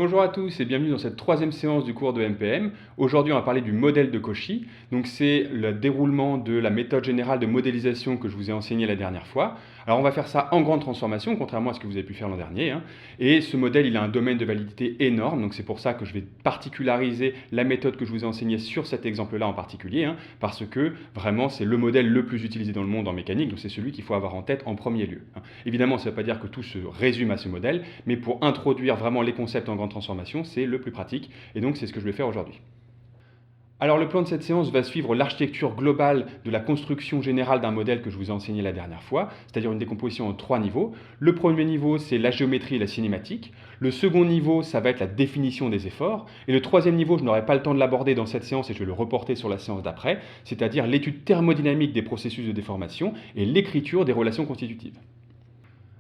Bonjour à tous et bienvenue dans cette troisième séance du cours de MPM. Aujourd'hui, on va parler du modèle de Cauchy. Donc, c'est le déroulement de la méthode générale de modélisation que je vous ai enseignée la dernière fois. Alors, on va faire ça en grande transformation, contrairement à ce que vous avez pu faire l'an dernier. Et ce modèle, il a un domaine de validité énorme. Donc, c'est pour ça que je vais particulariser la méthode que je vous ai enseignée sur cet exemple-là en particulier, parce que vraiment, c'est le modèle le plus utilisé dans le monde en mécanique. Donc, c'est celui qu'il faut avoir en tête en premier lieu. Évidemment, ça ne veut pas dire que tout se résume à ce modèle, mais pour introduire vraiment les concepts en grande transformation, c'est le plus pratique, et donc c'est ce que je vais faire aujourd'hui. Alors le plan de cette séance va suivre l'architecture globale de la construction générale d'un modèle que je vous ai enseigné la dernière fois, c'est-à-dire une décomposition en 3 niveaux. Le premier niveau, c'est la géométrie et la cinématique. Le second niveau, ça va être la définition des efforts. Et le troisième niveau, je n'aurai pas le temps de l'aborder dans cette séance et je vais le reporter sur la séance d'après, c'est-à-dire l'étude thermodynamique des processus de déformation et l'écriture des relations constitutives.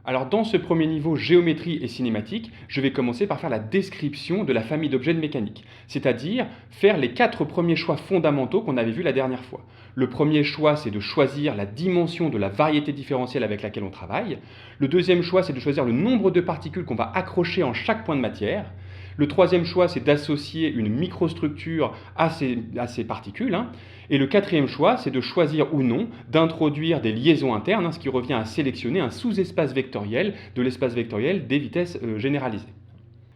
Alors dans ce premier niveau géométrie et cinématique, je vais commencer par faire la description de la famille d'objets de mécanique, c'est-à-dire faire les 4 premiers choix fondamentaux qu'on avait vus la dernière fois. Le premier choix, c'est de choisir la dimension de la variété différentielle avec laquelle on travaille. Le deuxième choix, c'est de choisir le nombre de particules qu'on va accrocher en chaque point de matière. Le troisième choix, c'est d'associer une microstructure à ces particules. Et le quatrième choix, c'est de choisir ou non d'introduire des liaisons internes, ce qui revient à sélectionner un sous-espace vectoriel de l'espace vectoriel des vitesses généralisées.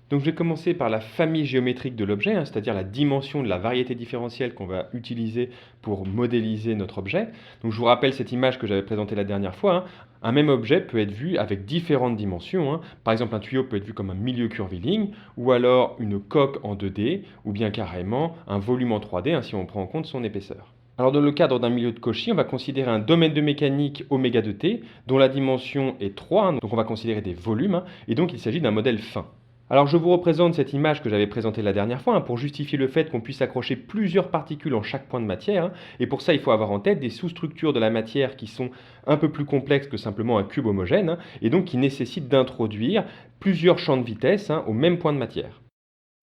Donc je vais commencer par la famille géométrique de l'objet, c'est-à-dire la dimension de la variété différentielle qu'on va utiliser pour modéliser notre objet. Donc je vous rappelle cette image que j'avais présentée la dernière fois. Un même objet peut être vu avec différentes dimensions. Par exemple, un tuyau peut être vu comme un milieu curviligne, ou alors une coque en 2D, ou bien carrément un volume en 3D, si on prend en compte son épaisseur. Alors dans le cadre d'un milieu de Cauchy, on va considérer un domaine de mécanique oméga de t, dont la dimension est 3, donc on va considérer des volumes, et donc il s'agit d'un modèle fin. Alors je vous représente cette image que j'avais présentée la dernière fois pour justifier le fait qu'on puisse accrocher plusieurs particules en chaque point de matière. Et pour ça, il faut avoir en tête des sous-structures de la matière qui sont un peu plus complexes que simplement un cube homogène, et donc qui nécessitent d'introduire plusieurs champs de vitesse au même point de matière.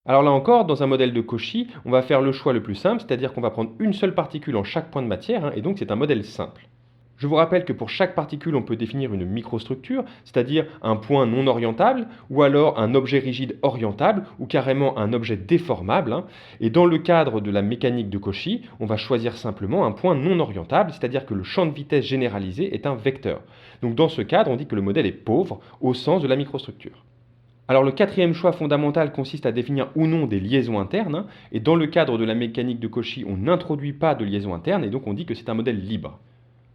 Alors là encore, dans un modèle de Cauchy, on va faire le choix le plus simple, c'est-à-dire qu'on va prendre une seule particule en chaque point de matière, et donc c'est un modèle simple. Je vous rappelle que pour chaque particule, on peut définir une microstructure, c'est-à-dire un point non orientable, ou alors un objet rigide orientable, ou carrément un objet déformable. Et dans le cadre de la mécanique de Cauchy, on va choisir simplement un point non orientable, c'est-à-dire que le champ de vitesse généralisé est un vecteur. Donc dans ce cadre, on dit que le modèle est pauvre au sens de la microstructure. Alors le quatrième choix fondamental consiste à définir ou non des liaisons internes, et dans le cadre de la mécanique de Cauchy, on n'introduit pas de liaison interne, et donc on dit que c'est un modèle libre.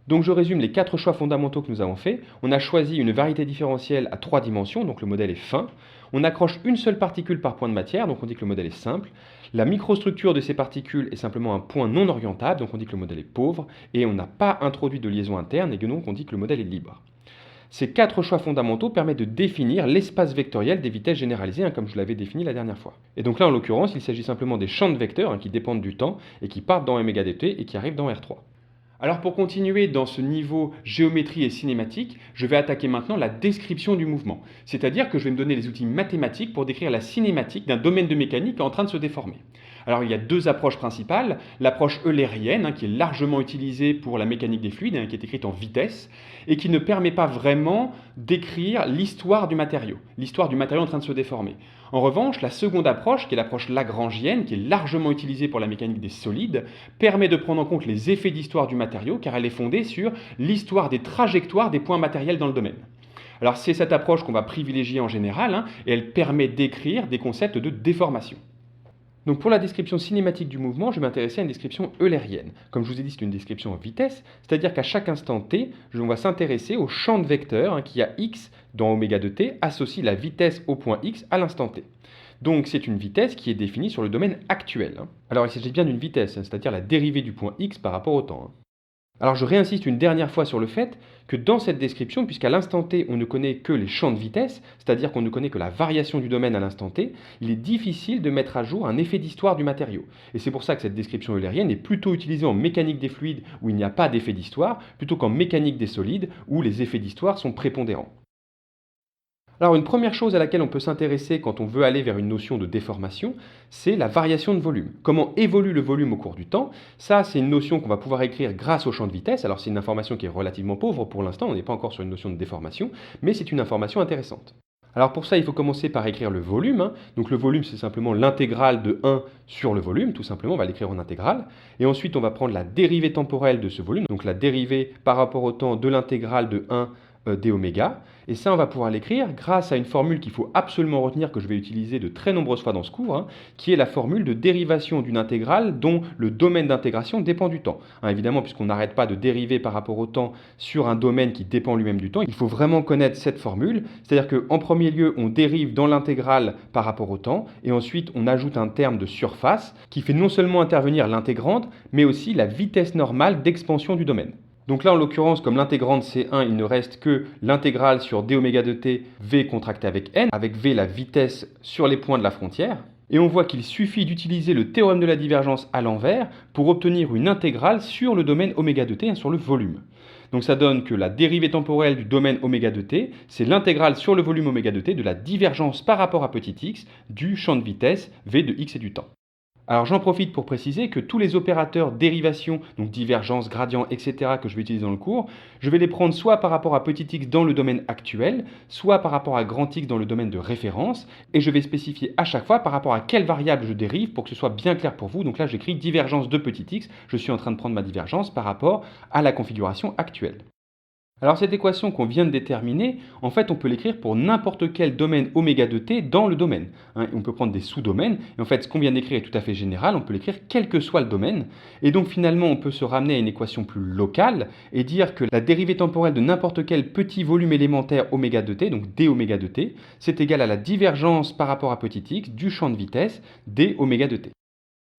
Donc je résume les 4 choix fondamentaux que nous avons faits. On a choisi une variété différentielle à 3 dimensions, donc le modèle est fin. On accroche une seule particule par point de matière, donc on dit que le modèle est simple. La microstructure de ces particules est simplement un point non orientable, donc on dit que le modèle est pauvre. Et on n'a pas introduit de liaison interne, et donc on dit que le modèle est libre. Ces 4 choix fondamentaux permettent de définir l'espace vectoriel des vitesses généralisées, comme je l'avais défini la dernière fois. Et donc là, en l'occurrence, il s'agit simplement des champs de vecteurs qui dépendent du temps et qui partent dans oméga dt et qui arrivent dans R3. Alors pour continuer dans ce niveau géométrie et cinématique, je vais attaquer maintenant la description du mouvement. C'est-à-dire que je vais me donner les outils mathématiques pour décrire la cinématique d'un domaine de mécanique en train de se déformer. Alors il y a 2 approches principales. L'approche eulérienne, qui est largement utilisée pour la mécanique des fluides, qui est écrite en vitesse, et qui ne permet pas vraiment d'écrire l'histoire du matériau en train de se déformer. En revanche, la seconde approche, qui est l'approche lagrangienne, qui est largement utilisée pour la mécanique des solides, permet de prendre en compte les effets d'histoire du matériau, car elle est fondée sur l'histoire des trajectoires des points matériels dans le domaine. Alors c'est cette approche qu'on va privilégier en général, et elle permet d'écrire des concepts de déformation. Donc pour la description cinématique du mouvement, je vais m'intéresser à une description eulérienne. Comme je vous ai dit, c'est une description en vitesse, c'est-à-dire qu'à chaque instant t, on va s'intéresser au champ de vecteur qui a x dans oméga de t associe la vitesse au point x à l'instant t. Donc c'est une vitesse qui est définie sur le domaine actuel. Alors il s'agit bien d'une vitesse, c'est-à-dire la dérivée du point x par rapport au temps. Alors je réinsiste une dernière fois sur le fait que dans cette description, puisqu'à l'instant t on ne connaît que les champs de vitesse, c'est-à-dire qu'on ne connaît que la variation du domaine à l'instant t, il est difficile de mettre à jour un effet d'histoire du matériau. Et c'est pour ça que cette description eulérienne est plutôt utilisée en mécanique des fluides où il n'y a pas d'effet d'histoire, plutôt qu'en mécanique des solides où les effets d'histoire sont prépondérants. Alors une première chose à laquelle on peut s'intéresser quand on veut aller vers une notion de déformation, c'est la variation de volume. Comment évolue le volume au cours du temps? Ça, c'est une notion qu'on va pouvoir écrire grâce au champ de vitesse. Alors c'est une information qui est relativement pauvre pour l'instant, on n'est pas encore sur une notion de déformation, mais c'est une information intéressante. Alors pour ça, il faut commencer par écrire le volume, hein. Donc le volume, c'est simplement l'intégrale de 1 sur le volume, tout simplement, on va l'écrire en intégrale. Et ensuite, on va prendre la dérivée temporelle de ce volume, donc la dérivée par rapport au temps de l'intégrale de 1 d oméga. Et ça, on va pouvoir l'écrire grâce à une formule qu'il faut absolument retenir, que je vais utiliser de très nombreuses fois dans ce cours, hein, qui est la formule de dérivation d'une intégrale dont le domaine d'intégration dépend du temps. Hein, évidemment, puisqu'on n'arrête pas de dériver par rapport au temps sur un domaine qui dépend lui-même du temps, il faut vraiment connaître cette formule. C'est-à-dire qu'en premier lieu, on dérive dans l'intégrale par rapport au temps, et ensuite on ajoute un terme de surface qui fait non seulement intervenir l'intégrante, mais aussi la vitesse normale d'expansion du domaine. Donc là, en l'occurrence, comme l'intégrante c'est 1, il ne reste que l'intégrale sur d oméga de t, v contracté avec n, avec v la vitesse sur les points de la frontière. Et on voit qu'il suffit d'utiliser le théorème de la divergence à l'envers pour obtenir une intégrale sur le domaine oméga de t, sur le volume. Donc ça donne que la dérivée temporelle du domaine oméga de t, c'est l'intégrale sur le volume oméga de t de la divergence par rapport à petit x du champ de vitesse v de x et du temps. Alors j'en profite pour préciser que tous les opérateurs dérivation, donc divergence, gradient, etc. que je vais utiliser dans le cours, je vais les prendre soit par rapport à petit x dans le domaine actuel, soit par rapport à grand x dans le domaine de référence, et je vais spécifier à chaque fois par rapport à quelle variable je dérive pour que ce soit bien clair pour vous. Donc là j'écris divergence de petit x, je suis en train de prendre ma divergence par rapport à la configuration actuelle. Alors cette équation qu'on vient de déterminer, en fait on peut l'écrire pour n'importe quel domaine oméga de t dans le domaine. Hein, on peut prendre des sous-domaines, et en fait ce qu'on vient d'écrire est tout à fait général, on peut l'écrire quel que soit le domaine. Et donc finalement on peut se ramener à une équation plus locale et dire que la dérivée temporelle de n'importe quel petit volume élémentaire oméga de t, donc d oméga de t, c'est égal à la divergence par rapport à petit x du champ de vitesse d oméga de t.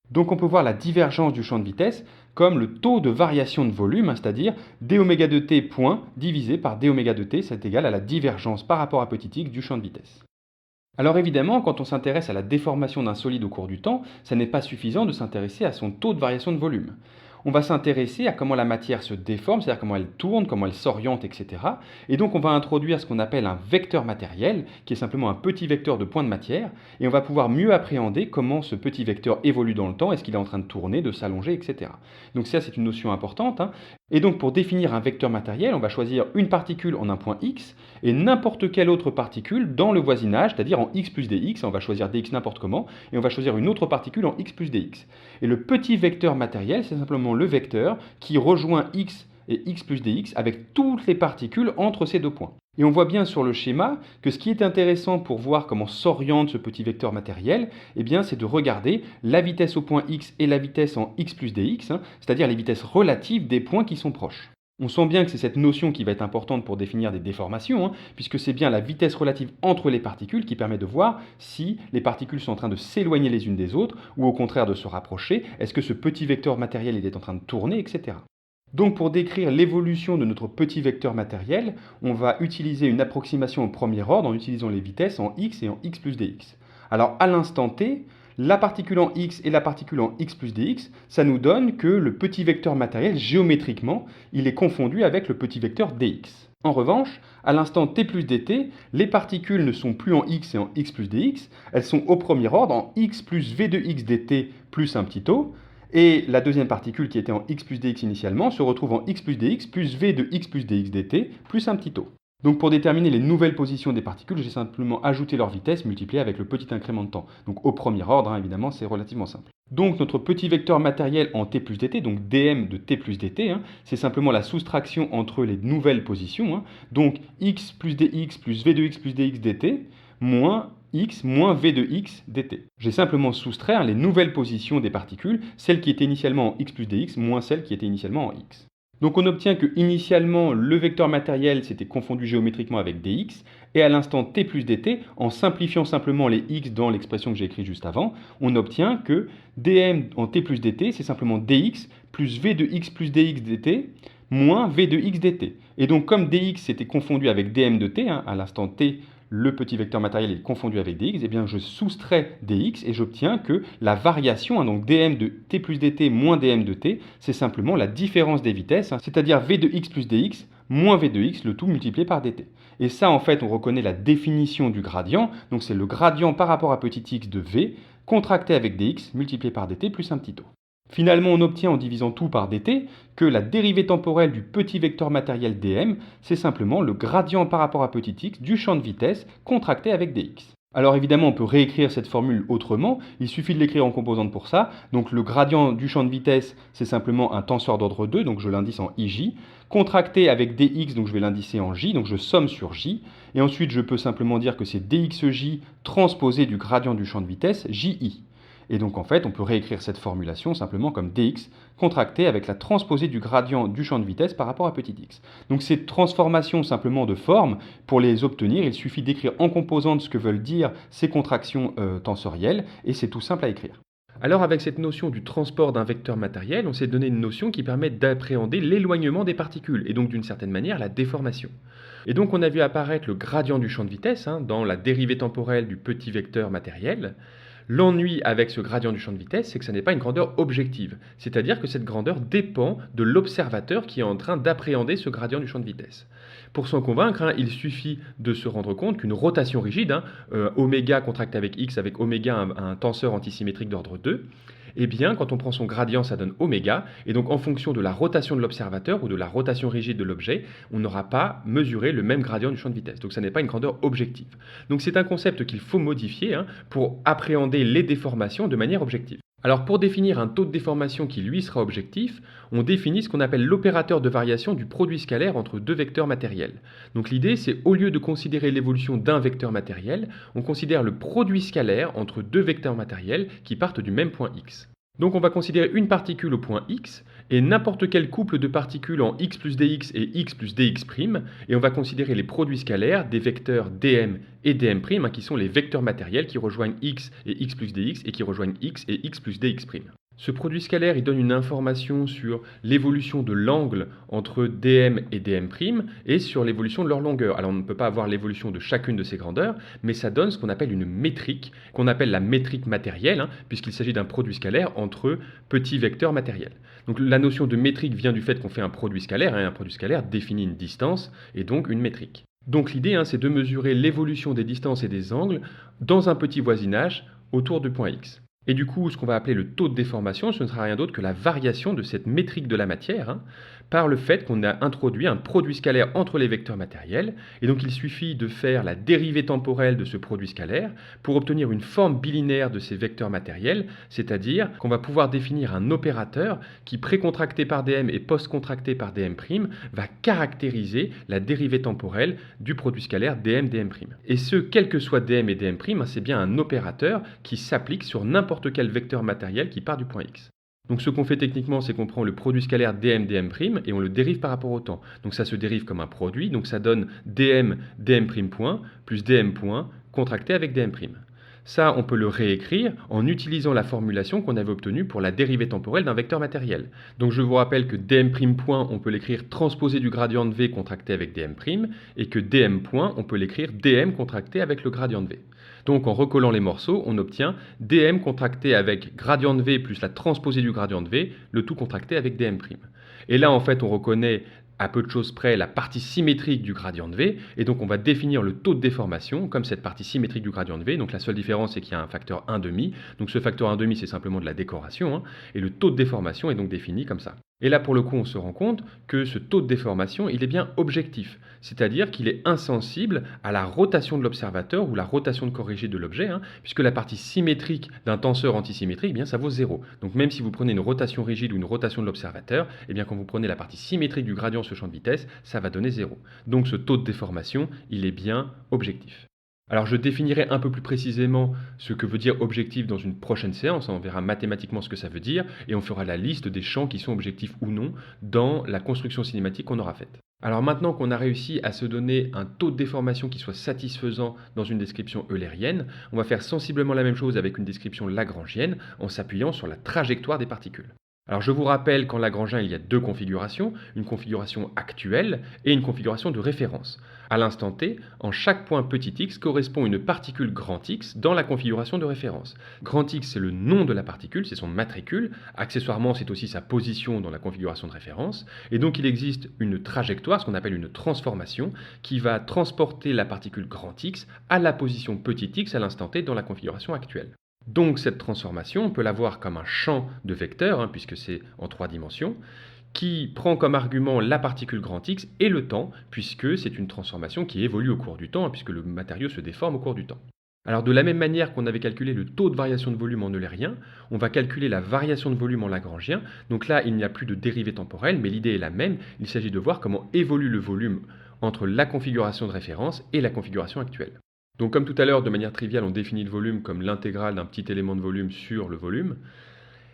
Donc on peut voir la divergence du champ de vitesse comme le taux de variation de volume, hein, c'est-à-dire d oméga de t point divisé par d oméga de t, c'est égal à la divergence par rapport à petit x du champ de vitesse. Alors évidemment, quand on s'intéresse à la déformation d'un solide au cours du temps, ça n'est pas suffisant de s'intéresser à son taux de variation de volume. On va s'intéresser à comment la matière se déforme, c'est-à-dire comment elle tourne, comment elle s'oriente, etc. Et donc on va introduire ce qu'on appelle un vecteur matériel, qui est simplement un petit vecteur de point de matière, et on va pouvoir mieux appréhender comment ce petit vecteur évolue dans le temps, est-ce qu'il est en train de tourner, de s'allonger, etc. Donc ça c'est une notion importante, hein. Et donc pour définir un vecteur matériel, on va choisir une particule en un point x, et n'importe quelle autre particule dans le voisinage, c'est-à-dire en x plus dx, on va choisir dx n'importe comment, et on va choisir une autre particule en x plus dx. Et le petit vecteur matériel, c'est simplement le vecteur qui rejoint x et x plus dx avec toutes les particules entre ces deux points. Et on voit bien sur le schéma que ce qui est intéressant pour voir comment s'oriente ce petit vecteur matériel, eh bien, c'est de regarder la vitesse au point x et la vitesse en x plus dx, hein, c'est-à-dire les vitesses relatives des points qui sont proches. On sent bien que c'est cette notion qui va être importante pour définir des déformations, hein, puisque c'est bien la vitesse relative entre les particules qui permet de voir si les particules sont en train de s'éloigner les unes des autres ou au contraire de se rapprocher. Est-ce que ce petit vecteur matériel il est en train de tourner, etc. Donc pour décrire l'évolution de notre petit vecteur matériel, on va utiliser une approximation au premier ordre en utilisant les vitesses en x et en x plus dx. Alors à l'instant t, la particule en x et la particule en x plus dx, ça nous donne que le petit vecteur matériel, géométriquement, il est confondu avec le petit vecteur dx. En revanche, à l'instant t plus dt, les particules ne sont plus en x et en x plus dx, elles sont au premier ordre en x plus v de x dt plus un petit o, et la deuxième particule qui était en x plus dx initialement se retrouve en x plus dx plus v de x plus dx dt plus un petit o. Donc pour déterminer les nouvelles positions des particules, j'ai simplement ajouté leur vitesse multipliée avec le petit incrément de temps. Donc au premier ordre, hein, évidemment, c'est relativement simple. Donc notre petit vecteur matériel en t plus dt, donc dm de t plus dt, hein, c'est simplement la soustraction entre les nouvelles positions. Hein, donc x plus dx plus v de x plus dx dt moins x moins v de x dt. J'ai simplement soustrait les nouvelles positions des particules, celles qui étaient initialement en x plus dx moins celles qui étaient initialement en x. Donc on obtient que initialement le vecteur matériel s'était confondu géométriquement avec dx, et à l'instant t plus dt, en simplifiant simplement les x dans l'expression que j'ai écrite juste avant, on obtient que dm en t plus dt, c'est simplement dx plus v de x plus dx dt moins v de x dt. Et donc comme dx s'était confondu avec dm de t, hein, à l'instant t, le petit vecteur matériel est confondu avec dx, et bien je soustrais dx et j'obtiens que la variation, hein, donc dm de t plus dt moins dm de t, c'est simplement la différence des vitesses, hein, c'est-à-dire v de x plus dx moins v de x, le tout multiplié par dt. Et ça, en fait, on reconnaît la définition du gradient, donc c'est le gradient par rapport à petit x de v, contracté avec dx multiplié par dt plus un petit o. Finalement, on obtient en divisant tout par dt que la dérivée temporelle du petit vecteur matériel dm, c'est simplement le gradient par rapport à petit x du champ de vitesse contracté avec dx. Alors évidemment, on peut réécrire cette formule autrement, il suffit de l'écrire en composantes pour ça. Donc le gradient du champ de vitesse, c'est simplement un tenseur d'ordre 2, donc je l'indice en ij, contracté avec dx, donc je vais l'indicer en j, donc je somme sur j, et ensuite je peux simplement dire que c'est dxj transposé du gradient du champ de vitesse, ji. Et donc en fait, on peut réécrire cette formulation simplement comme dx contracté avec la transposée du gradient du champ de vitesse par rapport à petit x. Donc ces transformations simplement de forme, pour les obtenir, il suffit d'écrire en composantes ce que veulent dire ces contractions tensorielles, et c'est tout simple à écrire. Alors avec cette notion du transport d'un vecteur matériel, on s'est donné une notion qui permet d'appréhender l'éloignement des particules, et donc d'une certaine manière la déformation. Et donc on a vu apparaître le gradient du champ de vitesse dans la dérivée temporelle du petit vecteur matériel. L'ennui avec ce gradient du champ de vitesse, c'est que ça n'est pas une grandeur objective, c'est-à-dire que cette grandeur dépend de l'observateur qui est en train d'appréhender ce gradient du champ de vitesse. Pour s'en convaincre, il suffit de se rendre compte qu'une rotation rigide, oméga contracté avec x avec oméga un tenseur antisymétrique d'ordre 2, eh bien, quand on prend son gradient, ça donne oméga, et donc en fonction de la rotation de l'observateur ou de la rotation rigide de l'objet, on n'aura pas mesuré le même gradient du champ de vitesse. Donc ça n'est pas une grandeur objective. Donc c'est un concept qu'il faut modifier pour appréhender les déformations de manière objective. Alors pour définir un taux de déformation qui lui sera objectif, on définit ce qu'on appelle l'opérateur de variation du produit scalaire entre deux vecteurs matériels. Donc l'idée c'est au lieu de considérer l'évolution d'un vecteur matériel, on considère le produit scalaire entre deux vecteurs matériels qui partent du même point x. Donc on va considérer une particule au point x et n'importe quel couple de particules en x plus dx et x plus dx', et on va considérer les produits scalaires des vecteurs dm et dm', qui sont les vecteurs matériels qui rejoignent x et x plus dx et qui rejoignent x et x plus dx'. Ce produit scalaire, il donne une information sur l'évolution de l'angle entre dm et dm' et sur l'évolution de leur longueur. Alors on ne peut pas avoir l'évolution de chacune de ces grandeurs, mais ça donne ce qu'on appelle une métrique, qu'on appelle la métrique matérielle, puisqu'il s'agit d'un produit scalaire entre petits vecteurs matériels. Donc la notion de métrique vient du fait qu'on fait un produit scalaire, et un produit scalaire définit une distance et donc une métrique. Donc l'idée, c'est de mesurer l'évolution des distances et des angles dans un petit voisinage autour du point x. Et du coup, ce qu'on va appeler le taux de déformation, ce ne sera rien d'autre que la variation de cette métrique de la matière par le fait qu'on a introduit un produit scalaire entre les vecteurs matériels. Et donc il suffit de faire la dérivée temporelle de ce produit scalaire pour obtenir une forme bilinéaire de ces vecteurs matériels, c'est-à-dire qu'on va pouvoir définir un opérateur qui, précontracté par dm et post-contracté par dm', va caractériser la dérivée temporelle du produit scalaire dm'. Et ce, quel que soit dm et dm', c'est bien un opérateur qui s'applique sur n'importe quel vecteur matériel qui part du point x. Donc ce qu'on fait techniquement, c'est qu'on prend le produit scalaire dm' et on le dérive par rapport au temps. Donc ça se dérive comme un produit, donc ça donne dm' point plus dm point contracté avec dm'. Ça, on peut le réécrire en utilisant la formulation qu'on avait obtenue pour la dérivée temporelle d'un vecteur matériel. Donc je vous rappelle que dm' point, on peut l'écrire transposé du gradient de v contracté avec dm', et que dm point, on peut l'écrire dm contracté avec le gradient de v. Donc en recollant les morceaux, on obtient dm contracté avec gradient de v plus la transposée du gradient de v, le tout contracté avec dm'. Et là, en fait, on reconnaît à peu de choses près la partie symétrique du gradient de v, et donc on va définir le taux de déformation comme cette partie symétrique du gradient de v. Donc la seule différence, c'est qu'il y a un facteur 1,5, donc ce facteur 1,5, c'est simplement de la décoration, et le taux de déformation est donc défini comme ça. Et là, pour le coup, on se rend compte que ce taux de déformation, il est bien objectif, c'est-à-dire qu'il est insensible à la rotation de l'observateur ou la rotation de corps rigide de l'objet, puisque la partie symétrique d'un tenseur antisymétrique, ça vaut 0. Donc même si vous prenez une rotation rigide ou une rotation de l'observateur, quand vous prenez la partie symétrique du gradient sur champ de vitesse, ça va donner 0. Donc ce taux de déformation, il est bien objectif. Alors je définirai un peu plus précisément ce que veut dire objectif dans une prochaine séance, on verra mathématiquement ce que ça veut dire, et on fera la liste des champs qui sont objectifs ou non dans la construction cinématique qu'on aura faite. Alors maintenant qu'on a réussi à se donner un taux de déformation qui soit satisfaisant dans une description eulérienne, on va faire sensiblement la même chose avec une description lagrangienne en s'appuyant sur la trajectoire des particules. Alors je vous rappelle qu'en Lagrangien, il y a deux configurations, une configuration actuelle et une configuration de référence. À l'instant t, en chaque point petit x correspond une particule grand X dans la configuration de référence. Grand X, c'est le nom de la particule, c'est son matricule. Accessoirement, c'est aussi sa position dans la configuration de référence. Et donc il existe une trajectoire, ce qu'on appelle une transformation, qui va transporter la particule grand X à la position petit x à l'instant t dans la configuration actuelle. Donc cette transformation, on peut la voir comme un champ de vecteurs, puisque c'est en 3 dimensions, qui prend comme argument la particule grand X et le temps, puisque c'est une transformation qui évolue au cours du temps, puisque le matériau se déforme au cours du temps. Alors de la même manière qu'on avait calculé le taux de variation de volume en eulérien, on va calculer la variation de volume en lagrangien. Donc là, il n'y a plus de dérivée temporelle, mais l'idée est la même. Il s'agit de voir comment évolue le volume entre la configuration de référence et la configuration actuelle. Donc comme tout à l'heure, de manière triviale, on définit le volume comme l'intégrale d'un petit élément de volume sur le volume.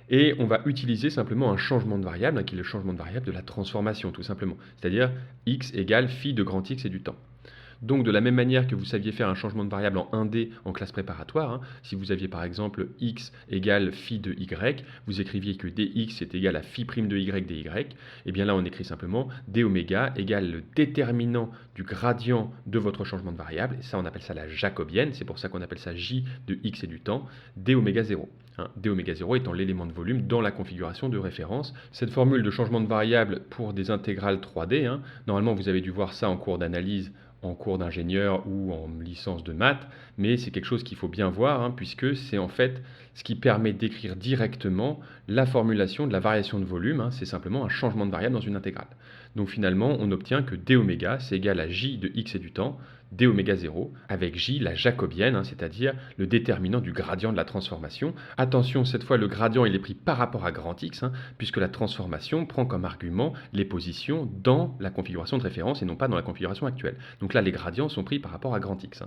Et on va utiliser simplement un changement de variable, qui est le changement de variable de la transformation, tout simplement. C'est-à-dire x égale phi de grand X et du temps. Donc de la même manière que vous saviez faire un changement de variable en 1D en classe préparatoire, si vous aviez par exemple x égale phi de y, vous écriviez que dx est égal à phi prime de y dy, et bien là on écrit simplement d oméga égale le déterminant du gradient de votre changement de variable, et ça on appelle ça la jacobienne, c'est pour ça qu'on appelle ça j de x et du temps, d oméga 0. D oméga 0 étant l'élément de volume dans la configuration de référence. Cette formule de changement de variable pour des intégrales 3D, normalement vous avez dû voir ça en cours d'analyse, en cours d'ingénieur ou en licence de maths, mais c'est quelque chose qu'il faut bien voir, puisque c'est en fait ce qui permet d'écrire directement la formulation de la variation de volume, c'est simplement un changement de variable dans une intégrale. Donc finalement, on obtient que d oméga, c'est égal à j de x et du temps, d oméga 0, avec j la jacobienne, c'est-à-dire le déterminant du gradient de la transformation. Attention, cette fois, le gradient il est pris par rapport à grand X, puisque la transformation prend comme argument les positions dans la configuration de référence et non pas dans la configuration actuelle. Donc là, les gradients sont pris par rapport à grand X.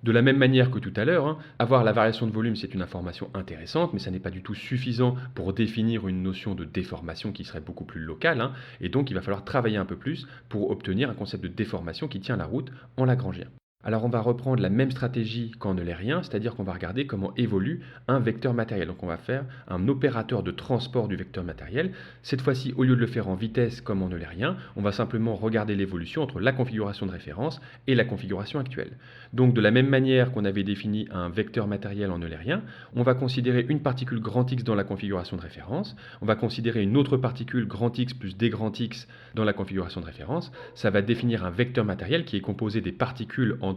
De la même manière que tout à l'heure, avoir la variation de volume, c'est une information intéressante, mais ça n'est pas du tout suffisant pour définir une notion de déformation qui serait beaucoup plus locale, et donc il va falloir travailler un peu plus pour obtenir un concept de déformation qui tient la route en lagrangien. Alors on va reprendre la même stratégie qu'en eulérien, c'est-à-dire qu'on va regarder comment évolue un vecteur matériel. Donc on va faire un opérateur de transport du vecteur matériel. Cette fois-ci, au lieu de le faire en vitesse comme en eulérien, on va simplement regarder l'évolution entre la configuration de référence et la configuration actuelle. Donc de la même manière qu'on avait défini un vecteur matériel en eulérien, on va considérer une particule grand X dans la configuration de référence, on va considérer une autre particule grand X plus d grand X dans la configuration de référence. Ça va définir un vecteur matériel qui est composé des particules entre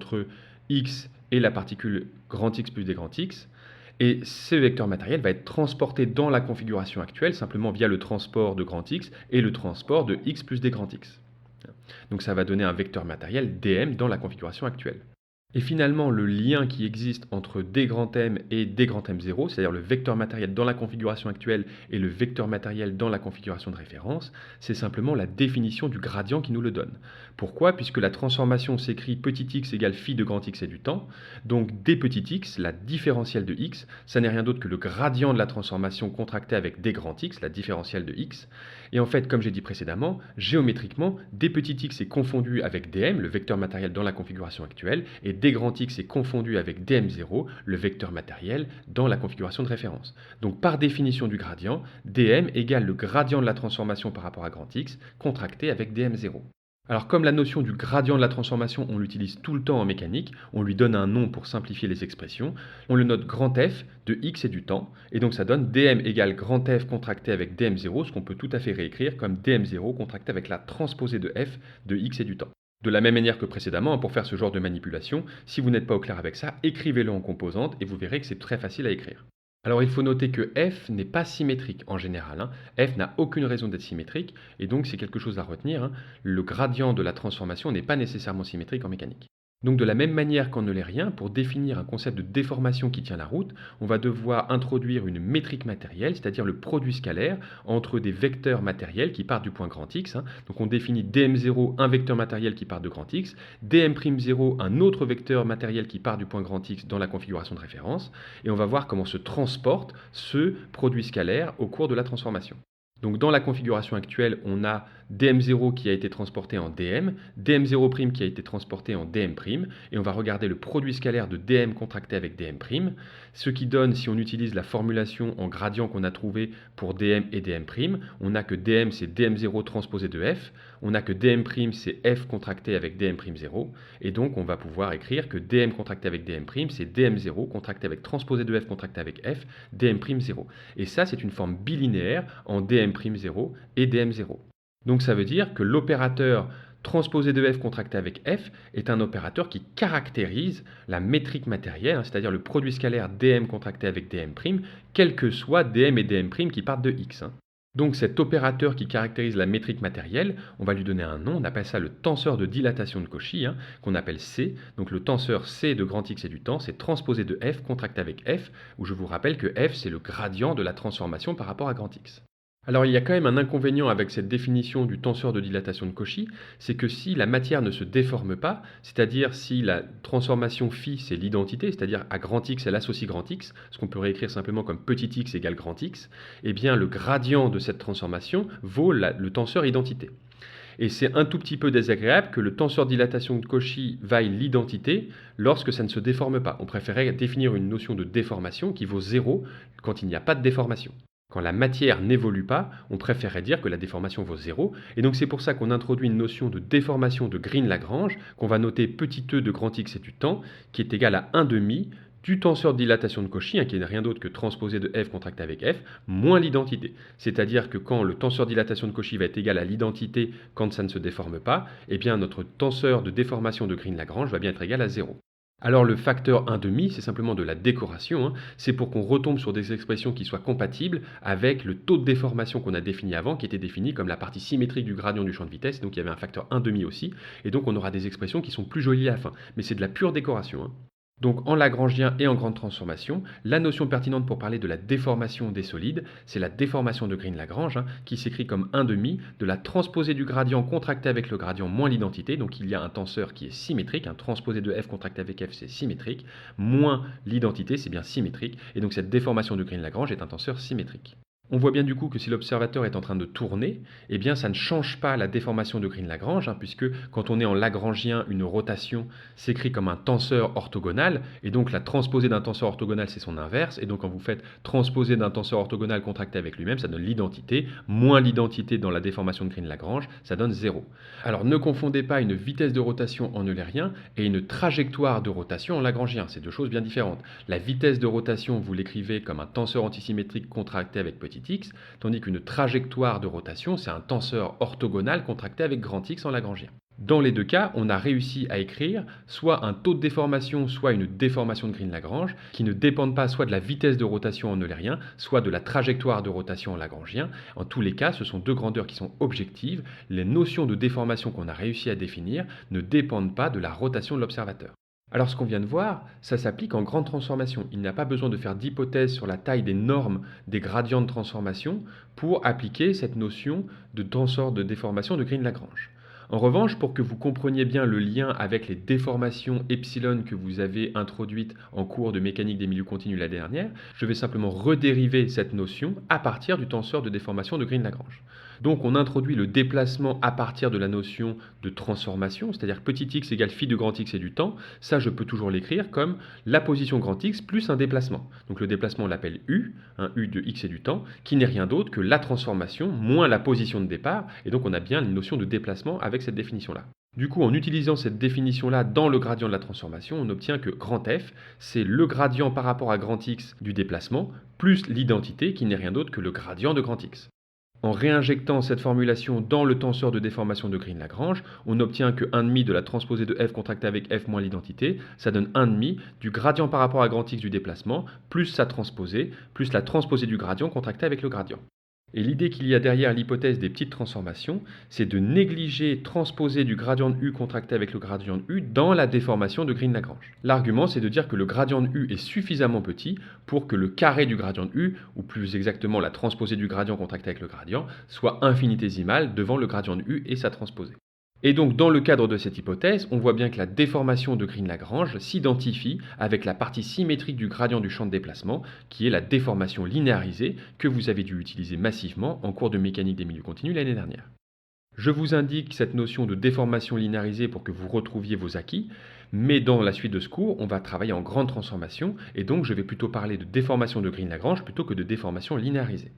x et la particule grand X plus d grand X. Et ce vecteur matériel va être transporté dans la configuration actuelle simplement via le transport de grand X et le transport de x plus d grand X. Donc ça va donner un vecteur matériel dm dans la configuration actuelle. Et finalement, le lien qui existe entre d grand M et d grand M0, c'est-à-dire le vecteur matériel dans la configuration actuelle et le vecteur matériel dans la configuration de référence, c'est simplement la définition du gradient qui nous le donne. Pourquoi? Puisque la transformation s'écrit petit x égale phi de grand X et du temps. Donc d petit x, la différentielle de x, ça n'est rien d'autre que le gradient de la transformation contractée avec d grand X, la différentielle de x. Et en fait, comme j'ai dit précédemment, géométriquement, d petit x est confondu avec dm, le vecteur matériel dans la configuration actuelle, et d grand X est confondu avec dm0, le vecteur matériel dans la configuration de référence. Donc par définition du gradient, dm égale le gradient de la transformation par rapport à grand X, contracté avec dm0. Alors comme la notion du gradient de la transformation, on l'utilise tout le temps en mécanique, on lui donne un nom pour simplifier les expressions, on le note grand F de x et du temps, et donc ça donne dm égale grand F contracté avec dm0, ce qu'on peut tout à fait réécrire comme dm0 contracté avec la transposée de f de x et du temps. De la même manière que précédemment, pour faire ce genre de manipulation, si vous n'êtes pas au clair avec ça, écrivez-le en composantes et vous verrez que c'est très facile à écrire. Alors il faut noter que f n'est pas symétrique en général. F n'a aucune raison d'être symétrique, et donc c'est quelque chose à retenir. Le gradient de la transformation n'est pas nécessairement symétrique en mécanique. Donc de la même manière qu'en eulérien, pour définir un concept de déformation qui tient la route, on va devoir introduire une métrique matérielle, c'est-à-dire le produit scalaire entre des vecteurs matériels qui partent du point grand X. Donc on définit dm0, un vecteur matériel qui part de grand X, dm'0, un autre vecteur matériel qui part du point grand X dans la configuration de référence, et on va voir comment se transporte ce produit scalaire au cours de la transformation. Donc dans la configuration actuelle, on a dm0 qui a été transporté en dm, dm0' qui a été transporté en dm', et on va regarder le produit scalaire de dm contracté avec dm', ce qui donne, si on utilise la formulation en gradient qu'on a trouvé pour dm et dm', on a que dm c'est dm0 transposé de f, on a que dm' c'est f contracté avec dm'0, et donc on va pouvoir écrire que dm contracté avec dm' c'est dm0 contracté avec transposé de f contracté avec f, dm'0. Et ça c'est une forme bilinéaire en dm'0 et dm0. Donc ça veut dire que l'opérateur transposé de f contracté avec f est un opérateur qui caractérise la métrique matérielle, c'est-à-dire le produit scalaire dm contracté avec dm', quel que soit dm et dm' qui partent de x. Donc cet opérateur qui caractérise la métrique matérielle, on va lui donner un nom, on appelle ça le tenseur de dilatation de Cauchy, qu'on appelle C. Donc le tenseur C de grand X et du temps, c'est transposé de f contracté avec f, où je vous rappelle que f c'est le gradient de la transformation par rapport à grand X. Alors il y a quand même un inconvénient avec cette définition du tenseur de dilatation de Cauchy, c'est que si la matière ne se déforme pas, c'est-à-dire si la transformation phi c'est l'identité, c'est-à-dire à grand X elle associe grand X, ce qu'on peut réécrire simplement comme petit x égale grand X, eh bien le gradient de cette transformation vaut le tenseur identité. Et c'est un tout petit peu désagréable que le tenseur de dilatation de Cauchy vaille l'identité lorsque ça ne se déforme pas. On préférait définir une notion de déformation qui vaut 0 quand il n'y a pas de déformation. Quand la matière n'évolue pas, on préférerait dire que la déformation vaut 0. Et donc c'est pour ça qu'on introduit une notion de déformation de Green-Lagrange, qu'on va noter petit e de grand X et du temps, qui est égal à 1/2 du tenseur de dilatation de Cauchy, qui n'est rien d'autre que transposé de f contracté avec f, moins l'identité. C'est-à-dire que quand le tenseur de dilatation de Cauchy va être égal à l'identité quand ça ne se déforme pas, eh bien notre tenseur de déformation de Green-Lagrange va bien être égal à 0. Alors le facteur 1/2, c'est simplement de la décoration, c'est pour qu'on retombe sur des expressions qui soient compatibles avec le taux de déformation qu'on a défini avant, qui était défini comme la partie symétrique du gradient du champ de vitesse, donc il y avait un facteur 1/2 aussi, et donc on aura des expressions qui sont plus jolies à la fin, mais c'est de la pure décoration. Donc en lagrangien et en grande transformation, la notion pertinente pour parler de la déformation des solides, c'est la déformation de Green-Lagrange, qui s'écrit comme 1/2 de la transposée du gradient contracté avec le gradient moins l'identité, donc il y a un tenseur qui est symétrique, un transposé de f contracté avec f c'est symétrique, moins l'identité c'est bien symétrique, et donc cette déformation de Green-Lagrange est un tenseur symétrique. On voit bien du coup que si l'observateur est en train de tourner, eh bien ça ne change pas la déformation de Green-Lagrange, puisque quand on est en lagrangien, une rotation s'écrit comme un tenseur orthogonal, et donc la transposée d'un tenseur orthogonal c'est son inverse, et donc quand vous faites transposer d'un tenseur orthogonal contracté avec lui-même, ça donne l'identité, moins l'identité dans la déformation de Green-Lagrange, ça donne 0. Alors ne confondez pas une vitesse de rotation en eulérien et une trajectoire de rotation en lagrangien, c'est deux choses bien différentes. La vitesse de rotation, vous l'écrivez comme un tenseur antisymétrique contracté avec petit x, tandis qu'une trajectoire de rotation, c'est un tenseur orthogonal contracté avec grand X en lagrangien. Dans les deux cas, on a réussi à écrire soit un taux de déformation, soit une déformation de Green-Lagrange, qui ne dépendent pas soit de la vitesse de rotation en eulérien, soit de la trajectoire de rotation en lagrangien. En tous les cas, ce sont deux grandeurs qui sont objectives. Les notions de déformation qu'on a réussi à définir ne dépendent pas de la rotation de l'observateur. Alors ce qu'on vient de voir, ça s'applique en grande transformation. Il n'y a pas besoin de faire d'hypothèse sur la taille des normes des gradients de transformation pour appliquer cette notion de tenseur de déformation de Green-Lagrange. En revanche, pour que vous compreniez bien le lien avec les déformations epsilon que vous avez introduites en cours de mécanique des milieux continus la dernière, je vais simplement redériver cette notion à partir du tenseur de déformation de Green-Lagrange. Donc on introduit le déplacement à partir de la notion de transformation, c'est-à-dire petit x égale phi de grand X et du temps. Ça, je peux toujours l'écrire comme la position grand X plus un déplacement. Donc le déplacement, on l'appelle U, U de x et du temps, qui n'est rien d'autre que la transformation moins la position de départ. Et donc on a bien une notion de déplacement avec cette définition-là. Du coup, en utilisant cette définition-là dans le gradient de la transformation, on obtient que grand F, c'est le gradient par rapport à grand X du déplacement, plus l'identité qui n'est rien d'autre que le gradient de grand X. En réinjectant cette formulation dans le tenseur de déformation de Green-Lagrange, on obtient que 1/2 de la transposée de f contractée avec f moins l'identité, ça donne 1/2 du gradient par rapport à grand X du déplacement, plus sa transposée, plus la transposée du gradient contractée avec le gradient. Et l'idée qu'il y a derrière l'hypothèse des petites transformations, c'est de négliger transposer du gradient de U contracté avec le gradient de U dans la déformation de Green-Lagrange. L'argument, c'est de dire que le gradient de U est suffisamment petit pour que le carré du gradient de U, ou plus exactement la transposée du gradient contracté avec le gradient, soit infinitésimale devant le gradient de U et sa transposée. Et donc dans le cadre de cette hypothèse, on voit bien que la déformation de Green-Lagrange s'identifie avec la partie symétrique du gradient du champ de déplacement, qui est la déformation linéarisée que vous avez dû utiliser massivement en cours de mécanique des milieux continus l'année dernière. Je vous indique cette notion de déformation linéarisée pour que vous retrouviez vos acquis, mais dans la suite de ce cours, on va travailler en grande transformation, et donc je vais plutôt parler de déformation de Green-Lagrange plutôt que de déformation linéarisée.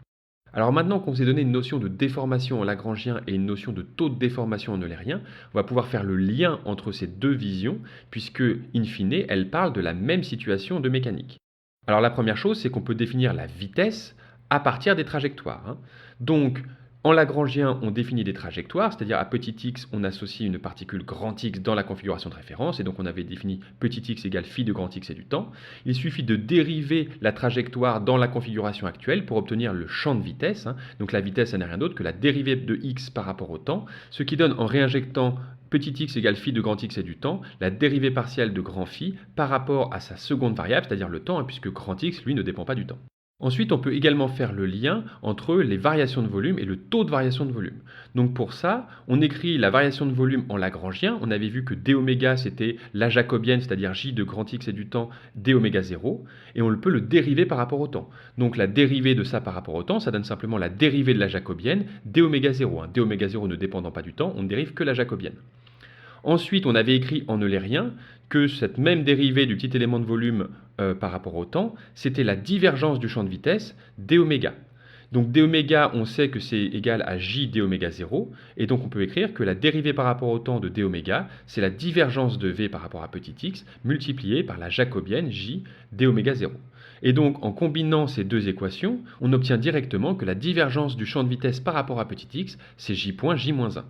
Alors maintenant qu'on vous a donné une notion de déformation en lagrangien et une notion de taux de déformation en eulérien, on va pouvoir faire le lien entre ces deux visions, puisque, in fine, elles parlent de la même situation de mécanique. Alors la première chose, c'est qu'on peut définir la vitesse à partir des trajectoires. Donc, En lagrangien, on définit des trajectoires, c'est-à-dire à petit x, on associe une particule grand X dans la configuration de référence, et donc on avait défini petit x égale phi de grand X et du temps. Il suffit de dériver la trajectoire dans la configuration actuelle pour obtenir le champ de vitesse. Donc la vitesse, ça n'est rien d'autre que la dérivée de x par rapport au temps, ce qui donne en réinjectant petit x égale phi de grand X et du temps, la dérivée partielle de grand phi par rapport à sa seconde variable, c'est-à-dire le temps, puisque grand X, lui, ne dépend pas du temps. Ensuite, on peut également faire le lien entre les variations de volume et le taux de variation de volume. Donc pour ça, on écrit la variation de volume en lagrangien. On avait vu que dω c'était la jacobienne, c'est-à-dire j de grand X et du temps dω 0, et on peut le dériver par rapport au temps. Donc la dérivée de ça par rapport au temps, ça donne simplement la dérivée de la jacobienne dω 0. dω 0 ne dépendant pas du temps, on ne dérive que la jacobienne. Ensuite, on avait écrit en eulérien que cette même dérivée du petit élément de volume par rapport au temps, c'était la divergence du champ de vitesse dω. Donc dω, on sait que c'est égal à j dω 0, et donc on peut écrire que la dérivée par rapport au temps de dω, c'est la divergence de v par rapport à petit x multipliée par la jacobienne j dω 0. Et donc en combinant ces deux équations, on obtient directement que la divergence du champ de vitesse par rapport à petit x, c'est j point j-1.